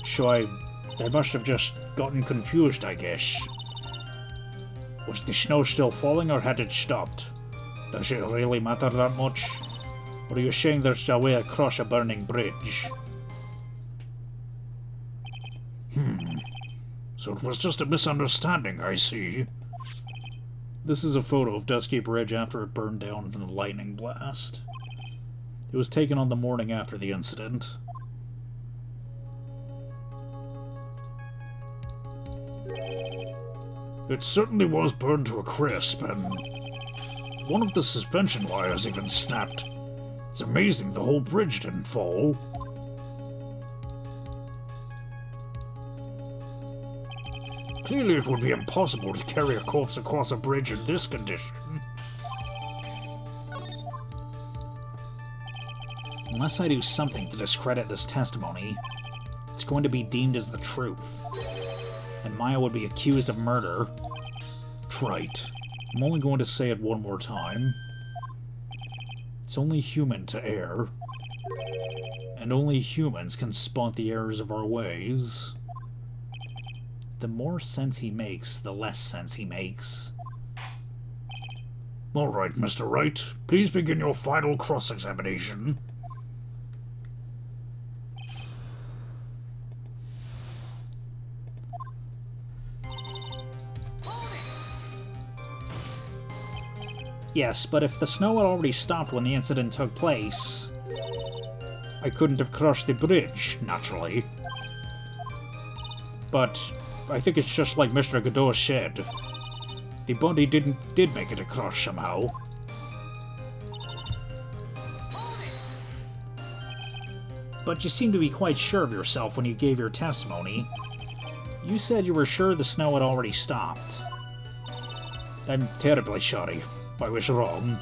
So I must have just gotten confused, I guess. Was the snow still falling or had it stopped? Does it really matter that much? Or are you saying there's a way across a burning bridge? So it was just a misunderstanding, I see. This is a photo of Dusky Bridge after it burned down in the lightning blast. It was taken on the morning after the incident. It certainly was burned to a crisp, and one of the suspension wires even snapped. It's amazing the whole bridge didn't fall. Clearly it would be impossible to carry a corpse across a bridge in this condition. Unless I do something to discredit this testimony, it's going to be deemed as the truth. And Maya would be accused of murder. Right. I'm only going to say it one more time. It's only human to err. And only humans can spot the errors of our ways. The more sense he makes, the less sense he makes. All right, Mr. Wright. Please begin your final cross-examination. Yes, but if the snow had already stopped when the incident took place, I couldn't have crossed the bridge, naturally. But I think it's just like Mr. Godot said. The body did make it across somehow. But you seem to be quite sure of yourself when you gave your testimony. You said you were sure the snow had already stopped. I'm terribly sorry. I was wrong.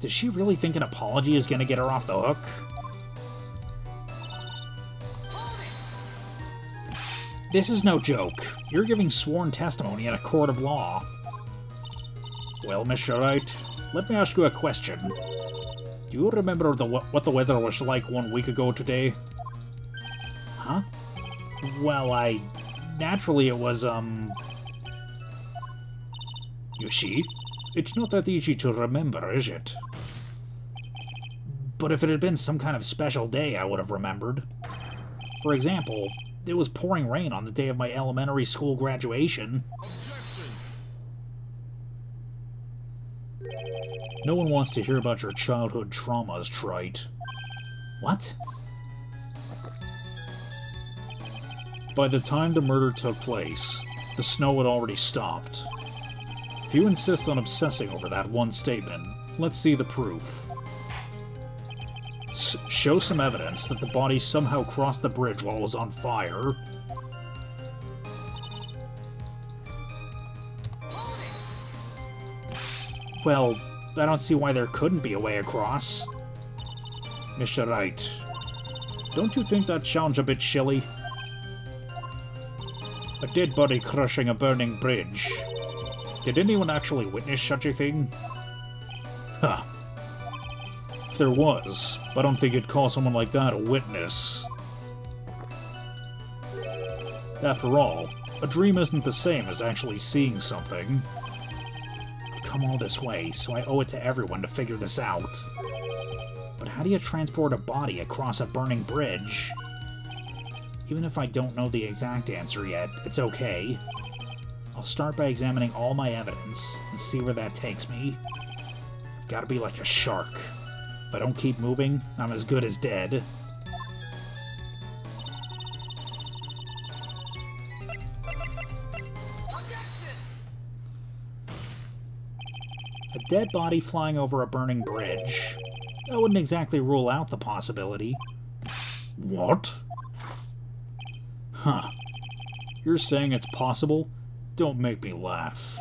Does she really think an apology is going to get her off the hook? This is no joke. You're giving sworn testimony in a court of law. Well, Mr. Wright, let me ask you a question. Do you remember what the weather was like 1 week ago today? Huh? Well, naturally it was, You see, it's not that easy to remember, is it? But if it had been some kind of special day, I would have remembered. For example, it was pouring rain on the day of my elementary school graduation. No one wants to hear about your childhood traumas, Trite. What? By the time the murder took place, the snow had already stopped. If you insist on obsessing over that one statement, let's see the proof. Show some evidence that the body somehow crossed the bridge while it was on fire. Well, I don't see why there couldn't be a way across. Mr. Wright, don't you think that sounds a bit silly? A dead body crushing a burning bridge. Did anyone actually witness such a thing? Huh. If there was, I don't think you'd call someone like that a witness. After all, a dream isn't the same as actually seeing something. I've come all this way, so I owe it to everyone to figure this out. But how do you transport a body across a burning bridge? Even if I don't know the exact answer yet, it's okay. I'll start by examining all my evidence and see where that takes me. I've got to be like a shark. If I don't keep moving, I'm as good as dead. A dead body flying over a burning bridge. I wouldn't exactly rule out the possibility. What? Huh. You're saying it's possible? Don't make me laugh.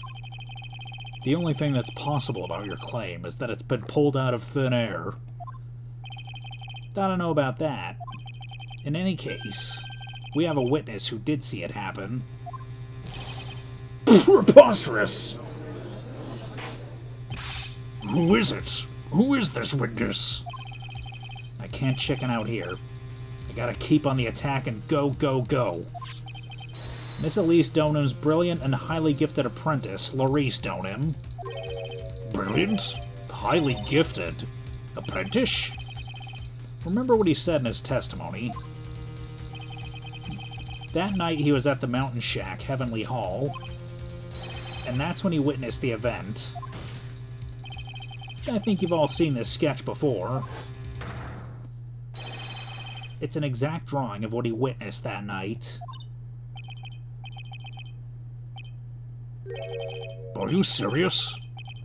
The only thing that's possible about your claim is that it's been pulled out of thin air. I don't know about that. In any case, we have a witness who did see it happen. Preposterous! Who is it? Who is this witness? I can't chicken out here. I gotta keep on the attack and go, go, go. Miss Elise Donham's brilliant and highly gifted apprentice, Laurice Donham. Brilliant? Highly gifted? Apprentice? Remember what he said in his testimony. That night he was at the Mountain Shack, Heavenly Hall, and that's when he witnessed the event. I think you've all seen this sketch before. It's an exact drawing of what he witnessed that night. Are you serious?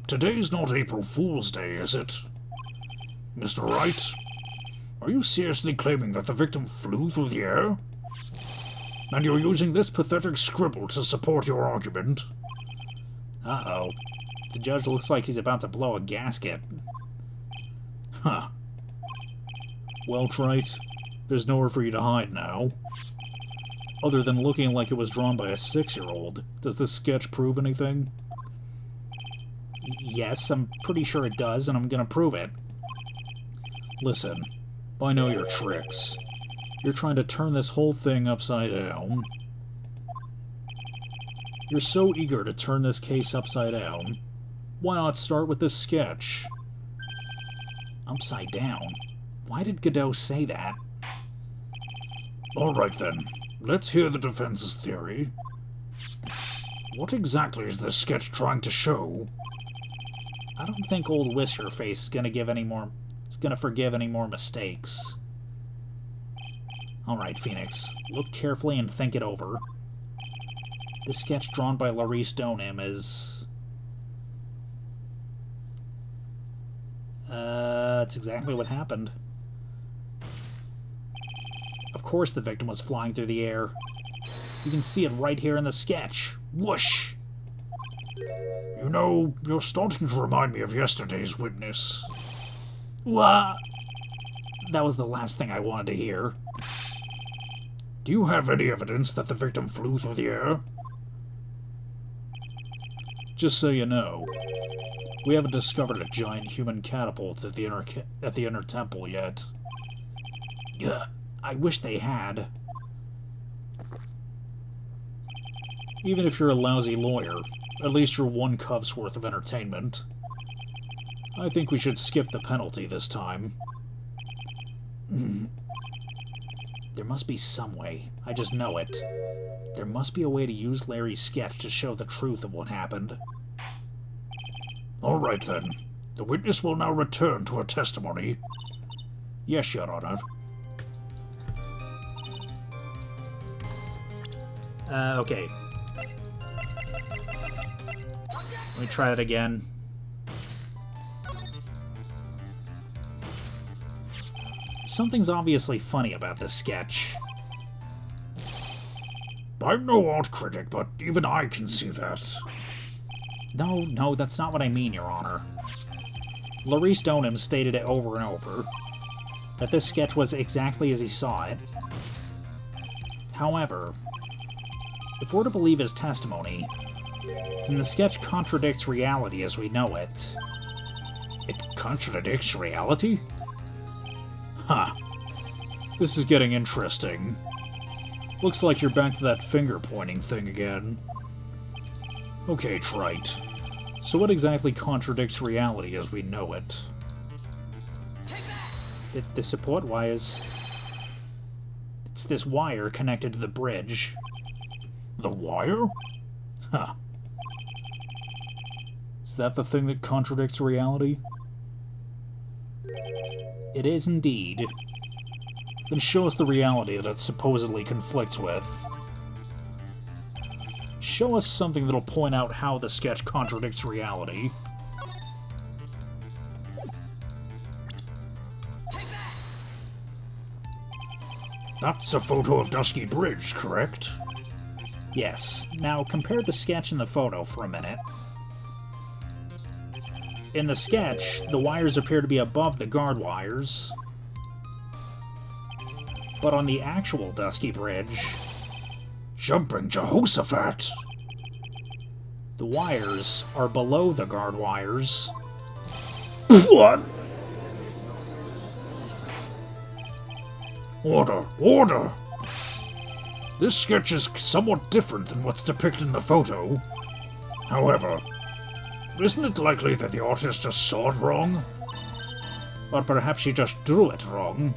Today's not April Fool's Day, is it? Mr. Wright, are you seriously claiming that the victim flew through the air? And you're using this pathetic scribble to support your argument? Uh-oh. The judge looks like he's about to blow a gasket. Huh. Well, Wright, there's nowhere for you to hide now. Other than looking like it was drawn by a 6-year-old, does this sketch prove anything? Yes, I'm pretty sure it does, and I'm gonna prove it. Listen, I know your tricks. You're trying to turn this whole thing upside down. You're so eager to turn this case upside down. Why not start with this sketch? Upside down? Why did Godot say that? Alright then, let's hear the defense's theory. What exactly is this sketch trying to show? I don't think old Whiskerface is gonna forgive any more mistakes. Alright, Phoenix, look carefully and think it over. This sketch drawn by Laurice Donham is... that's exactly what happened. Of course the victim was flying through the air. You can see it right here in the sketch. Whoosh! You know, you're starting to remind me of yesterday's witness. What? That was the last thing I wanted to hear. Do you have any evidence that the victim flew through the air? Just so you know, we haven't discovered a giant human catapult at the inner temple yet. Yeah, I wish they had. Even if you're a lousy lawyer, at least you're 1 cup's worth of entertainment. I think we should skip the penalty this time. There must be some way. I just know it. There must be a way to use Larry's sketch to show the truth of what happened. Alright then. The witness will now return to her testimony. Yes, Your Honor. Okay. Let me try that again. Something's obviously funny about this sketch. I'm no art critic, but even I can see that. No, that's not what I mean, Your Honor. Laurice Donham stated it over and over, that this sketch was exactly as he saw it. However, if we're to believe his testimony, then the sketch contradicts reality as we know it. It contradicts reality? Huh. This is getting interesting. Looks like you're back to that finger-pointing thing again. Okay, Trite. So what exactly contradicts reality as we know it? The support wires... It's this wire connected to the bridge. The wire? Huh. Is that the thing that contradicts reality? It is indeed. Then show us the reality that it supposedly conflicts with. Show us something that'll point out how the sketch contradicts reality. That's a photo of Dusky Bridge, correct? Yes. Now compare the sketch and the photo for a minute. In the sketch, the wires appear to be above the guard wires. But on the actual Dusky Bridge... Jumping Jehoshaphat! The wires are below the guard wires. What? Order! Order! This sketch is somewhat different than what's depicted in the photo. However, isn't it likely that the artist just saw it wrong? Or perhaps she just drew it wrong.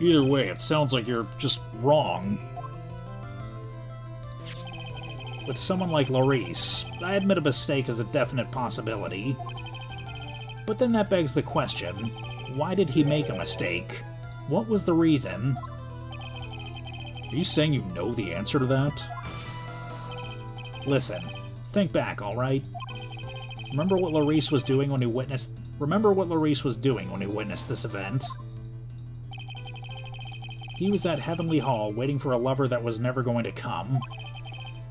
Either way, it sounds like you're just wrong. With someone like Laurice, I admit a mistake is a definite possibility. But then that begs the question, why did he make a mistake? What was the reason? Are you saying you know the answer to that? Listen, think back, alright? Remember what Laurice was doing when he witnessed... this event? He was at Heavenly Hall waiting for a lover that was never going to come.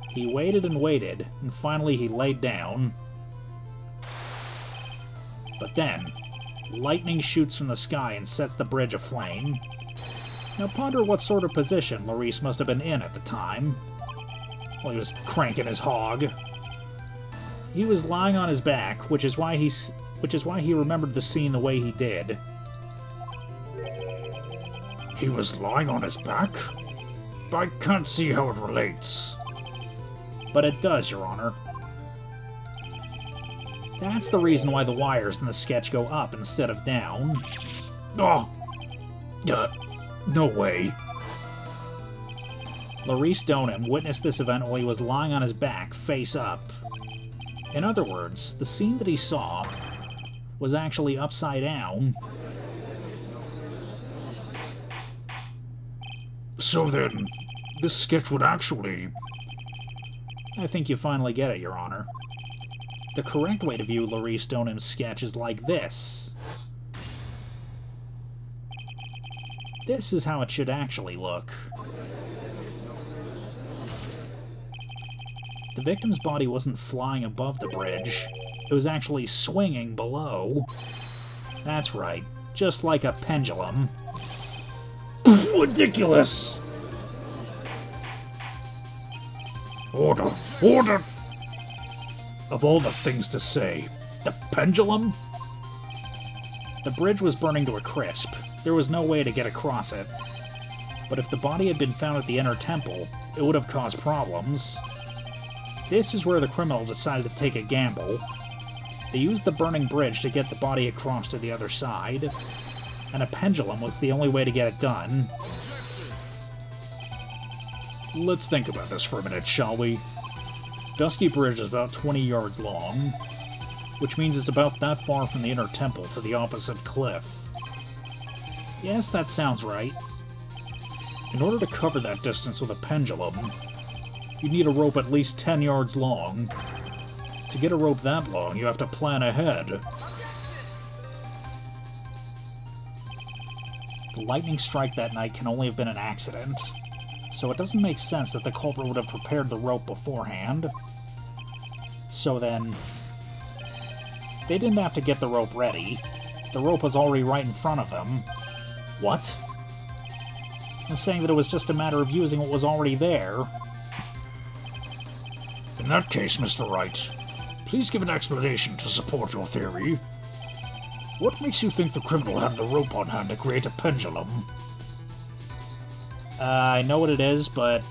He waited and waited, and finally he laid down. But then, lightning shoots from the sky and sets the bridge aflame. Now ponder what sort of position Laurice must have been in at the time. Well, he was cranking his hog. He was lying on his back, which is why he remembered the scene the way he did. He was lying on his back? I can't see how it relates. But it does, Your Honor. That's the reason why the wires in the sketch go up instead of down. Oh! No way. Laurice Donham witnessed this event while he was lying on his back, face up. In other words, the scene that he saw was actually upside down. So then, this sketch would actually... I think you finally get it, Your Honor. The correct way to view Laurice Donham's sketch is like this. This is how it should actually look. The victim's body wasn't flying above the bridge. It was actually swinging below. That's right, just like a pendulum. Ridiculous! Order! Order! Of all the things to say, the pendulum? The bridge was burning to a crisp. There was no way to get across it. But if the body had been found at the inner temple, it would have caused problems. This is where the criminal decided to take a gamble. They used the burning bridge to get the body across to the other side, and a pendulum was the only way to get it done. Let's think about this for a minute, shall we? Dusky Bridge is about 20 yards long, which means it's about that far from the inner temple to the opposite cliff. Yes, that sounds right. In order to cover that distance with a pendulum, you need a rope at least 10 yards long. To get a rope that long, you have to plan ahead. The lightning strike that night can only have been an accident, so it doesn't make sense that the culprit would have prepared the rope beforehand. So then, they didn't have to get the rope ready. The rope was already right in front of them. What? I'm saying that it was just a matter of using what was already there. In that case, Mr. Wright, please give an explanation to support your theory. What makes you think the criminal had the rope on hand to create a pendulum? I know what it is, but...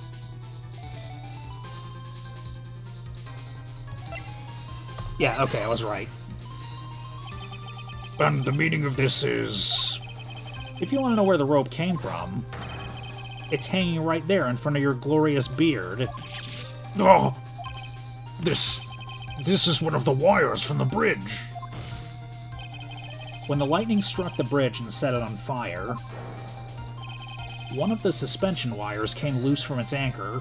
Yeah, okay, I was right. And the meaning of this is... If you want to know where the rope came from, it's hanging right there in front of your glorious beard. Oh! This is one of the wires from the bridge. When the lightning struck the bridge and set it on fire, one of the suspension wires came loose from its anchor.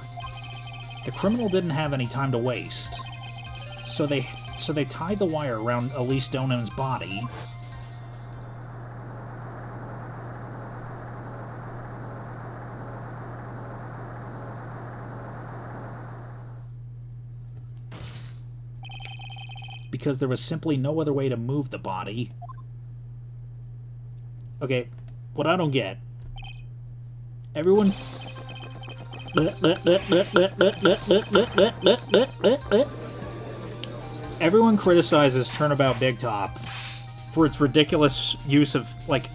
The criminal didn't have any time to waste, so they tied the wire around Elise Donum's body. Because there was simply no other way to move the body. Okay, what I don't get. Everyone... Everyone criticizes Turnabout Big Top for its ridiculous use of, like,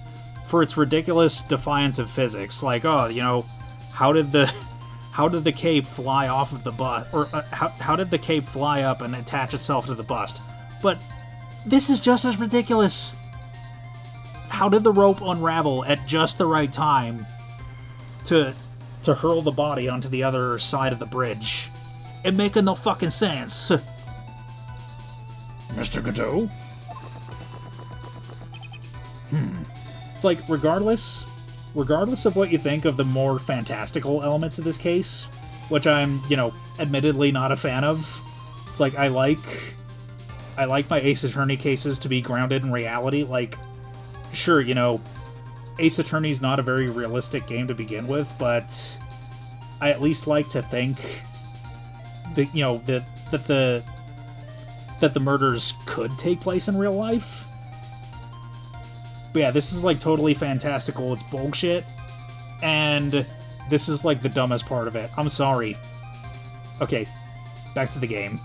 for its ridiculous defiance of physics. Like, oh, you know, how did the cape fly off of the bust? Or how did the cape fly up and attach itself to the bust? But this is just as ridiculous. How did the rope unravel at just the right time to hurl the body onto the other side of the bridge? It making no fucking sense. Mr. Godot? It's like, regardless of what you think of the more fantastical elements of this case, which I'm, you know, admittedly not a fan of, it's like, I like my Ace Attorney cases to be grounded in reality. Like, sure, you know, Ace Attorney's not a very realistic game to begin with, but I at least like to think that, you know, that the murders could take place in real life. But yeah, this is, like, totally fantastical. It's bullshit. And this is, like, the dumbest part of it. I'm sorry. Okay, back to the game.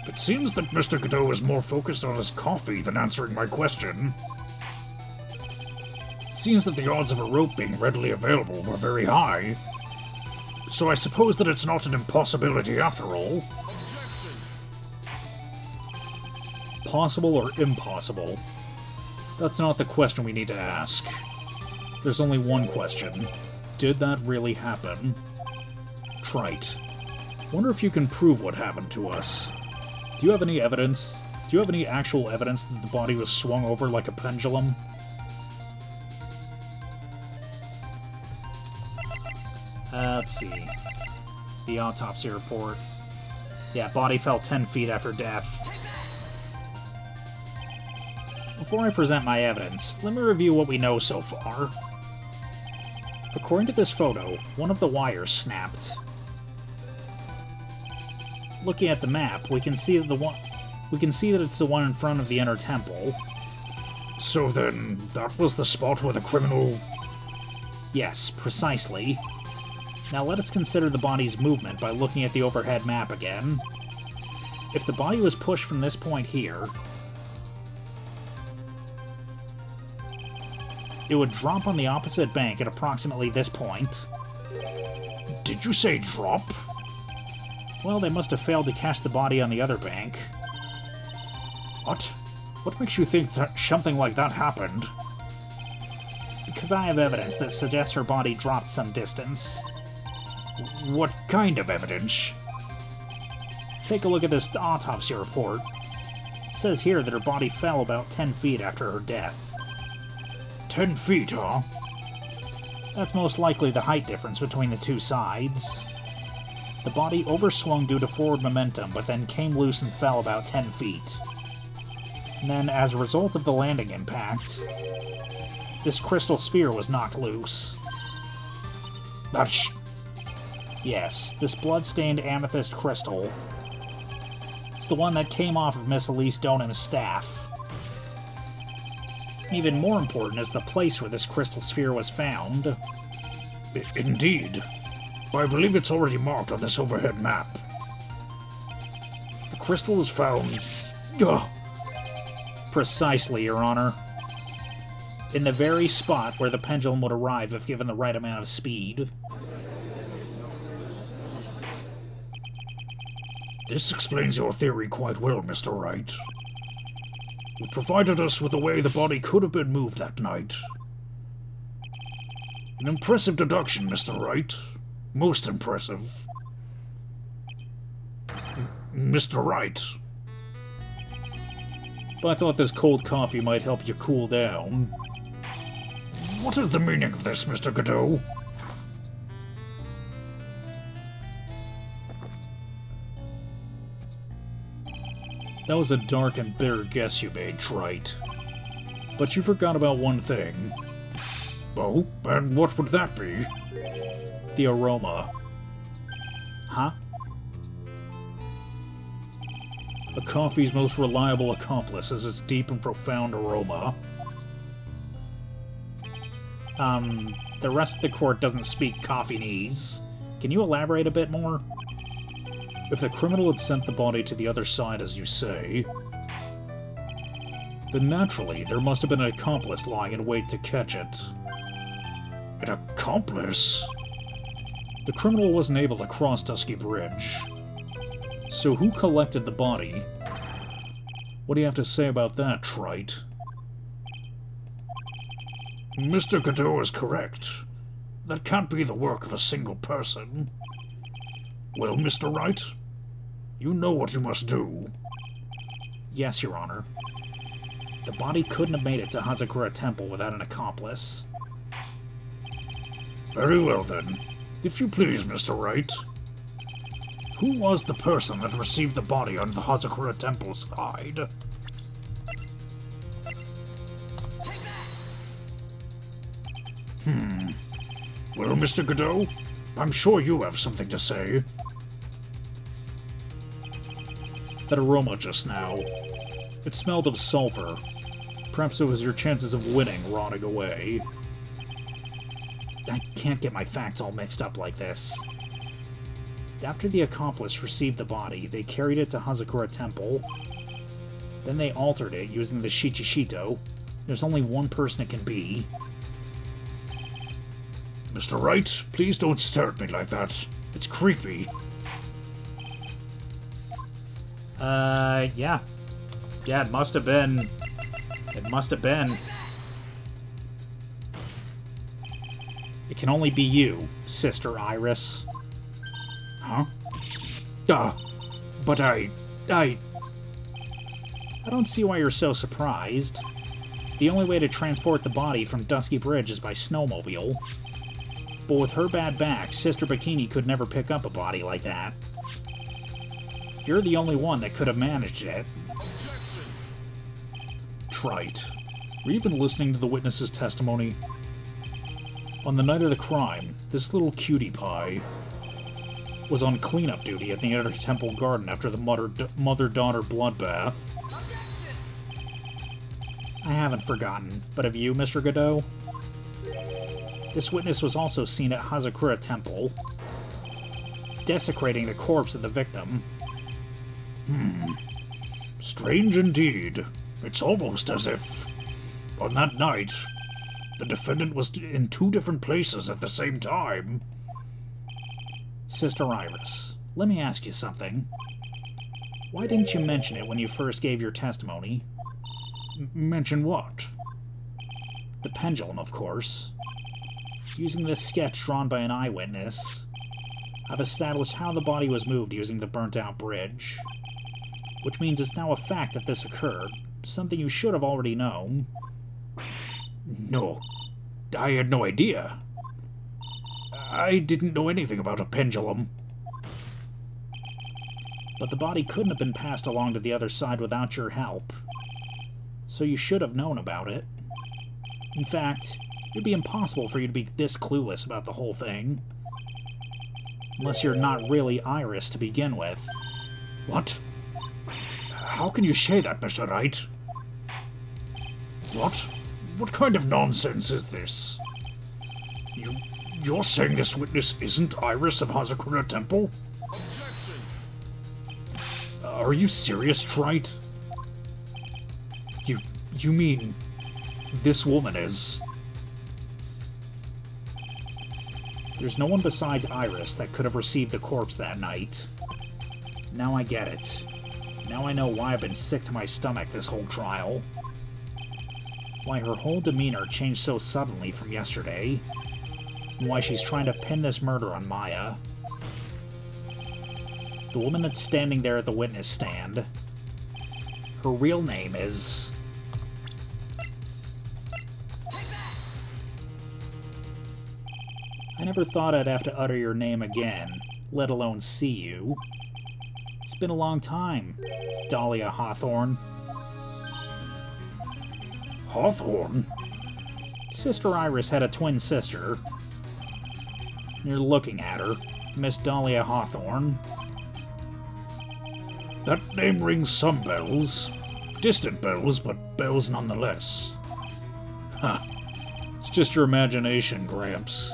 It seems that Mr. Godot is more focused on his coffee than answering my question. It seems that the odds of a rope being readily available were very high. So I suppose that it's not an impossibility after all. Possible or impossible? That's not the question we need to ask. There's only one question. Did that really happen? Trite. Wonder if you can prove what happened to us. Do you have any evidence? Do you have any actual evidence that the body was swung over like a pendulum? Let's see. The autopsy report. Yeah, body fell 10 feet after death. Before I present my evidence, let me review what we know so far. According to this photo, one of the wires snapped. Looking at the map, we can see that it's the one in front of the inner temple. So then, that was the spot where the criminal... Yes, precisely. Now let us consider the body's movement by looking at the overhead map again. If the body was pushed from this point here, it would drop on the opposite bank at approximately this point. Did you say drop? Well, they must have failed to catch the body on the other bank. What? What makes you think that something like that happened? Because I have evidence that suggests her body dropped some distance. What kind of evidence? Take a look at this autopsy report. It says here that her body fell about 10 feet after her death. 10 feet, huh? That's most likely the height difference between the two sides. The body overswung due to forward momentum, but then came loose and fell about 10 feet. And then, as a result of the landing impact, this crystal sphere was knocked loose. That's... Yes, this blood-stained amethyst crystal. It's the one that came off of Miss Elise Donum's staff. Even more important is the place where this crystal sphere was found. Indeed. I believe it's already marked on this overhead map. The crystal was found... Precisely, Your Honor. In the very spot where the pendulum would arrive if given the right amount of speed. This explains your theory quite well, Mr. Wright. You've provided us with the way the body could have been moved that night. An impressive deduction, Mr. Wright. Most impressive. Mr. Wright. but I thought this cold coffee might help you cool down. What is the meaning of this, Mr. Godot? That was a dark and bitter guess you made, Wright. But you forgot about one thing. Oh, and what would that be? The aroma. Huh? A coffee's most reliable accomplice is its deep and profound aroma. The rest of the court doesn't speak Coffeenese. Can you elaborate a bit more? If the criminal had sent the body to the other side, as you say, then naturally there must have been an accomplice lying in wait to catch it. An accomplice? The criminal wasn't able to cross Dusky Bridge. So who collected the body? What do you have to say about that, Wright? Mr. Godot is correct. That can't be the work of a single person. Well, Mr. Wright, you know what you must do. Yes, Your Honor. The body couldn't have made it to Hazakura Temple without an accomplice. Very well, then. If you please, Mr. Wright. Who was the person that received the body on the Hazakura Temple side? Well, Mr. Godot, I'm sure you have something to say. That aroma just now. It smelled of sulfur. Perhaps it was your chances of winning rotting away. I can't get my facts all mixed up like this. After the accomplice received the body, they carried it to Hazakura Temple. Then they altered it using the Shichishito. There's only one person it can be. Mr. Wright, please don't stare at me like that. It's creepy. Yeah. Yeah, it must have been. It must have been. It can only be you, Sister Iris. Huh? But I don't see why you're so surprised. The only way to transport the body from Dusky Bridge is by snowmobile. But with her bad back, Sister Bikini could never pick up a body like that. You're the only one that could have managed it. Trite. Were you even listening to the witness's testimony? On the night of the crime, this little cutie pie was on cleanup duty at the Inner Temple Garden after the mother-daughter bloodbath. I haven't forgotten, but have you, Mr. Godot? This witness was also seen at Hazakura Temple, desecrating the corpse of the victim. Strange indeed. It's almost as if, on that night, the defendant was in two different places at the same time. Sister Iris, let me ask you something. Why didn't you mention it when you first gave your testimony? Mention what? The pendulum, of course. Using this sketch drawn by an eyewitness, I've established how the body was moved using the burnt-out bridge. Which means it's now a fact that this occurred, something you should have already known. No, I had no idea. I didn't know anything about a pendulum. But the body couldn't have been passed along to the other side without your help. So you should have known about it. In fact, it'd be impossible for you to be this clueless about the whole thing. Unless you're not really Iris to begin with. What? How can you say that, Mr. Wright? What? What kind of nonsense is this? You're saying this witness isn't Iris of Hazakura Temple? Objection! Are you serious, Trite? You mean this woman is... There's no one besides Iris that could have received the corpse that night. Now I get it. Now I know why I've been sick to my stomach this whole trial. Why her whole demeanor changed so suddenly from yesterday. And why she's trying to pin this murder on Maya. The woman that's standing there at the witness stand. Her real name is... I never thought I'd have to utter your name again, let alone see you. It's been a long time, Dahlia Hawthorne. Hawthorne? Sister Iris had a twin sister. You're looking at her, Miss Dahlia Hawthorne. That name rings some bells. Distant bells, but bells nonetheless. Huh. It's just your imagination, Gramps.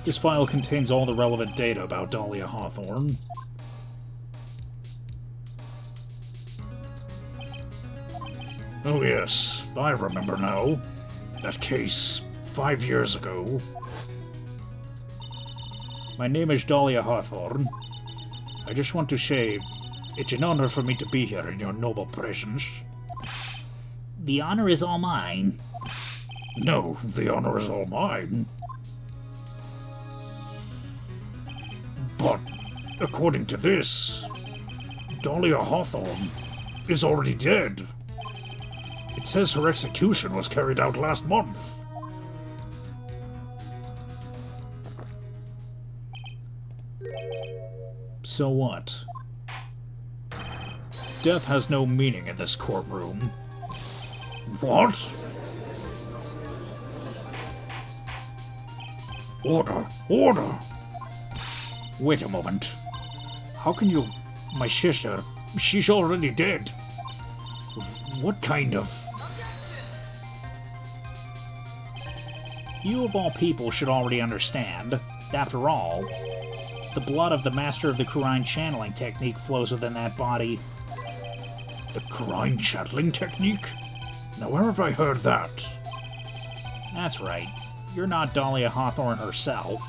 This file contains all the relevant data about Dahlia Hawthorne. Oh yes, I remember now. That case, 5 years ago. My name is Dahlia Hawthorne. I just want to say, it's an honor for me to be here in your noble presence. The honor is all mine. No, the honor is all mine. But, according to this, Dahlia Hawthorne is already dead. It says her execution was carried out last month. So what? Death has no meaning in this courtroom. What? Order! Order! Wait a moment. How can you... My sister, she's already dead. What kind of... You of all people should already understand. After all, the blood of the master of the Kurine channeling technique flows within that body. The Kurine channeling technique? Now where have I heard that? That's right. You're not Dahlia Hawthorne herself.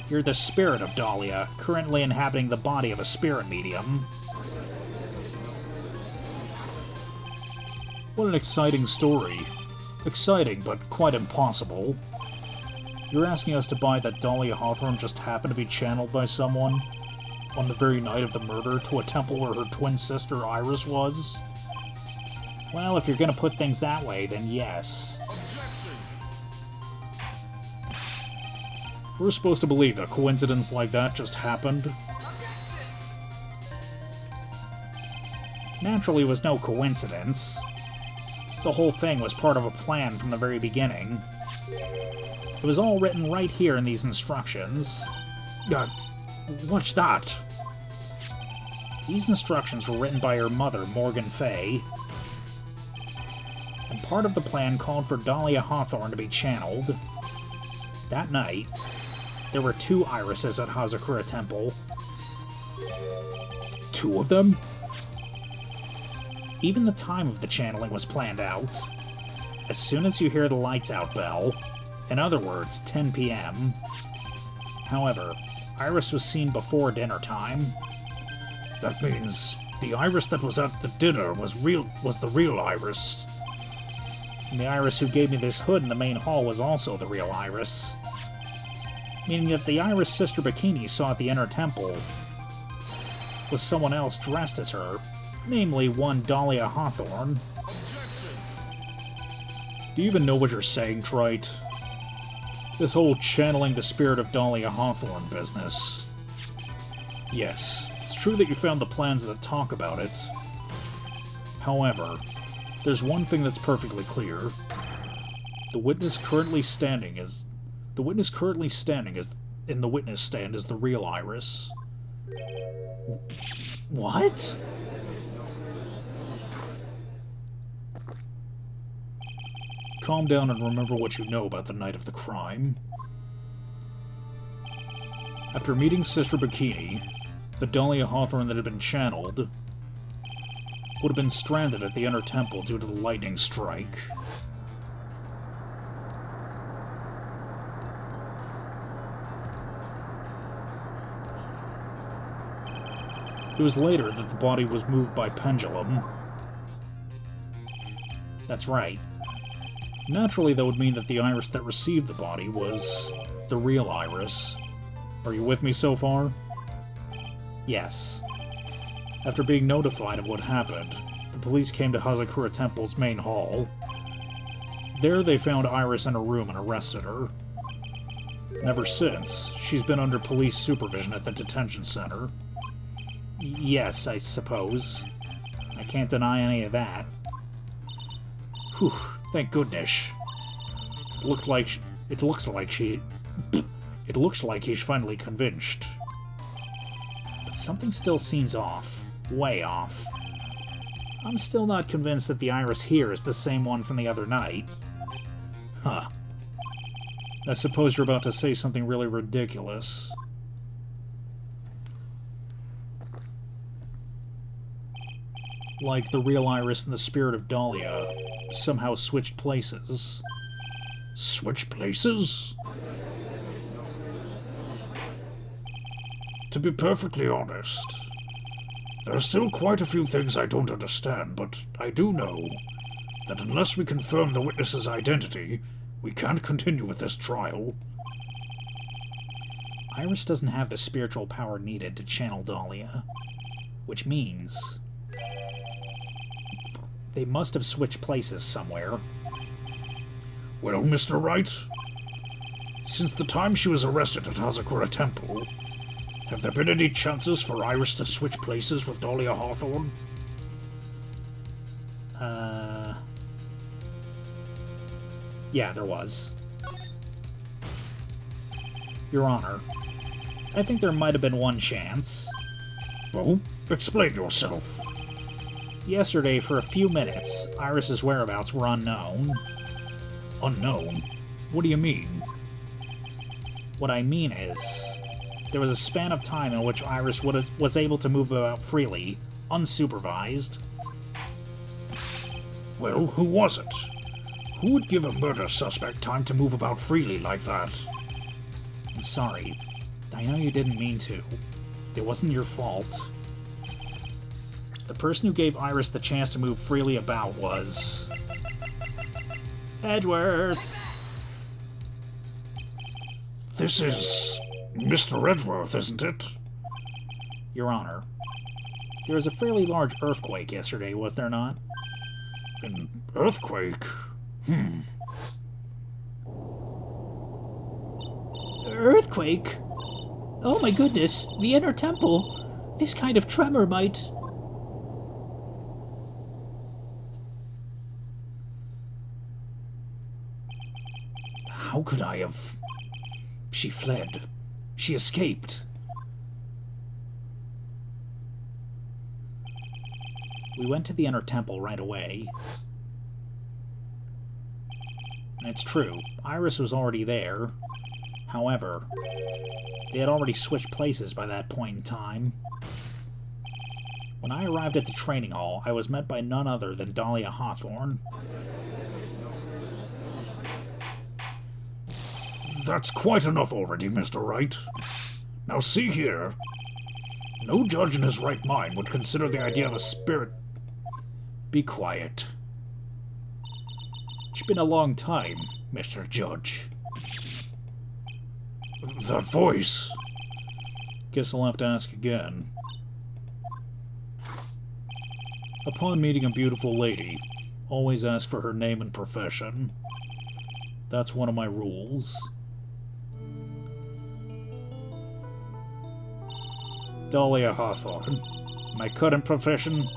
You're the spirit of Dahlia, currently inhabiting the body of a spirit medium. What an exciting story. Exciting, but quite impossible. You're asking us to buy that Dahlia Hawthorne just happened to be channeled by someone on the very night of the murder to a temple where her twin sister Iris was? Well, if you're gonna put things that way, then yes. We're supposed to believe a coincidence like that just happened? Naturally, it was no coincidence. The whole thing was part of a plan from the very beginning. It was all written right here in these instructions. What's that? These instructions were written by her mother, Morgan Fay. And part of the plan called for Dahlia Hawthorne to be channeled. That night, there were 2 irises at Hazakura Temple. 2 of them? Even the time of the channeling was planned out. As soon as you hear the lights out bell, in other words, 10 p.m. However, Iris was seen before dinner time. That means the Iris that was at the dinner was the real Iris. And the Iris who gave me this hood in the main hall was also the real Iris. Meaning that the Iris Sister Bikini saw at the inner temple was someone else dressed as her, namely one Dahlia Hawthorne. Do you even know what you're saying, Wright? This whole channeling the spirit of Dahlia Hawthorne business. Yes, it's true that you found the plans that talk about it. However, there's one thing that's perfectly clear. The witness currently standing in the witness stand is the real Iris. What? Calm down and remember what you know about the night of the crime. After meeting Sister Bikini, the Dahlia Hawthorne that had been channeled would have been stranded at the inner temple due to the lightning strike. It was later that the body was moved by Pendulum. That's right. Naturally, that would mean that the Iris that received the body was the real Iris. Are you with me so far? Yes. After being notified of what happened, the police came to Hazakura Temple's main hall. There they found Iris in a room and arrested her. And ever since, she's been under police supervision at the detention center. Yes, I suppose. I can't deny any of that. Whew, thank goodness. It looks like he's finally convinced. But something still seems off. Way off. I'm still not convinced that the Iris here is the same one from the other night. Huh. I suppose you're about to say something really ridiculous. Like the real Iris and the spirit of Dahlia somehow switched places. Switch places? To be perfectly honest, there are still quite a few things I don't understand, but I do know that unless we confirm the witness's identity, we can't continue with this trial. Iris doesn't have the spiritual power needed to channel Dahlia, which means they must have switched places somewhere. Well, Mr. Wright, since the time she was arrested at Hazakura Temple, have there been any chances for Iris to switch places with Dahlia Hawthorne? Yeah, there was. Your Honor, I think there might have been one chance. Well, explain yourself. Yesterday, for a few minutes, Iris's whereabouts were unknown. Unknown? What do you mean? What I mean is, there was a span of time in which Iris was able to move about freely, unsupervised. Well, who was it? Who would give a murder suspect time to move about freely like that? I'm sorry. I know you didn't mean to. It wasn't your fault. The person who gave Iris the chance to move freely about was Edgeworth. This is Mr. Edgeworth, isn't it? Your Honor, there was a fairly large earthquake yesterday, was there not? An earthquake? Earthquake? Oh my goodness, the inner temple. This kind of tremor might... How could I have... She fled. She escaped. We went to the inner temple right away. And it's true, Iris was already there. However, they had already switched places by that point in time. When I arrived at the training hall, I was met by none other than Dahlia Hawthorne. That's quite enough already, Mr. Wright. Now see here. No judge in his right mind would consider the idea of a spirit... Be quiet. It's been a long time, Mr. Judge. That voice... Guess I'll have to ask again. Upon meeting a beautiful lady, always ask for her name and profession. That's one of my rules. Dahlia Hawthorne. My current profession?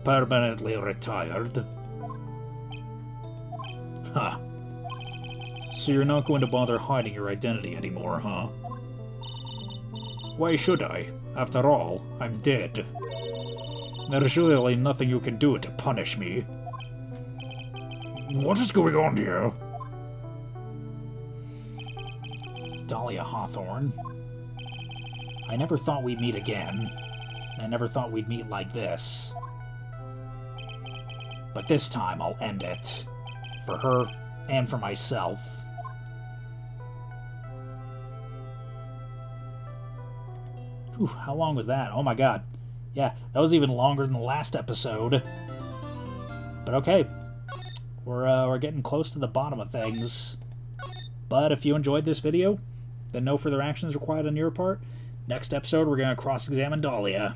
Permanently retired. Ha. So you're not going to bother hiding your identity anymore, huh? Why should I? After all, I'm dead. There's really nothing you can do to punish me. What is going on here? Dahlia Hawthorne. I never thought we'd meet again. I never thought we'd meet like this. But this time I'll end it. For her and for myself. Whew, how long was that? Oh my god. Yeah, that was even longer than the last episode. But okay. We're getting close to the bottom of things. But if you enjoyed this video, then no further action is required on your part. Next episode, we're going to cross-examine Dahlia.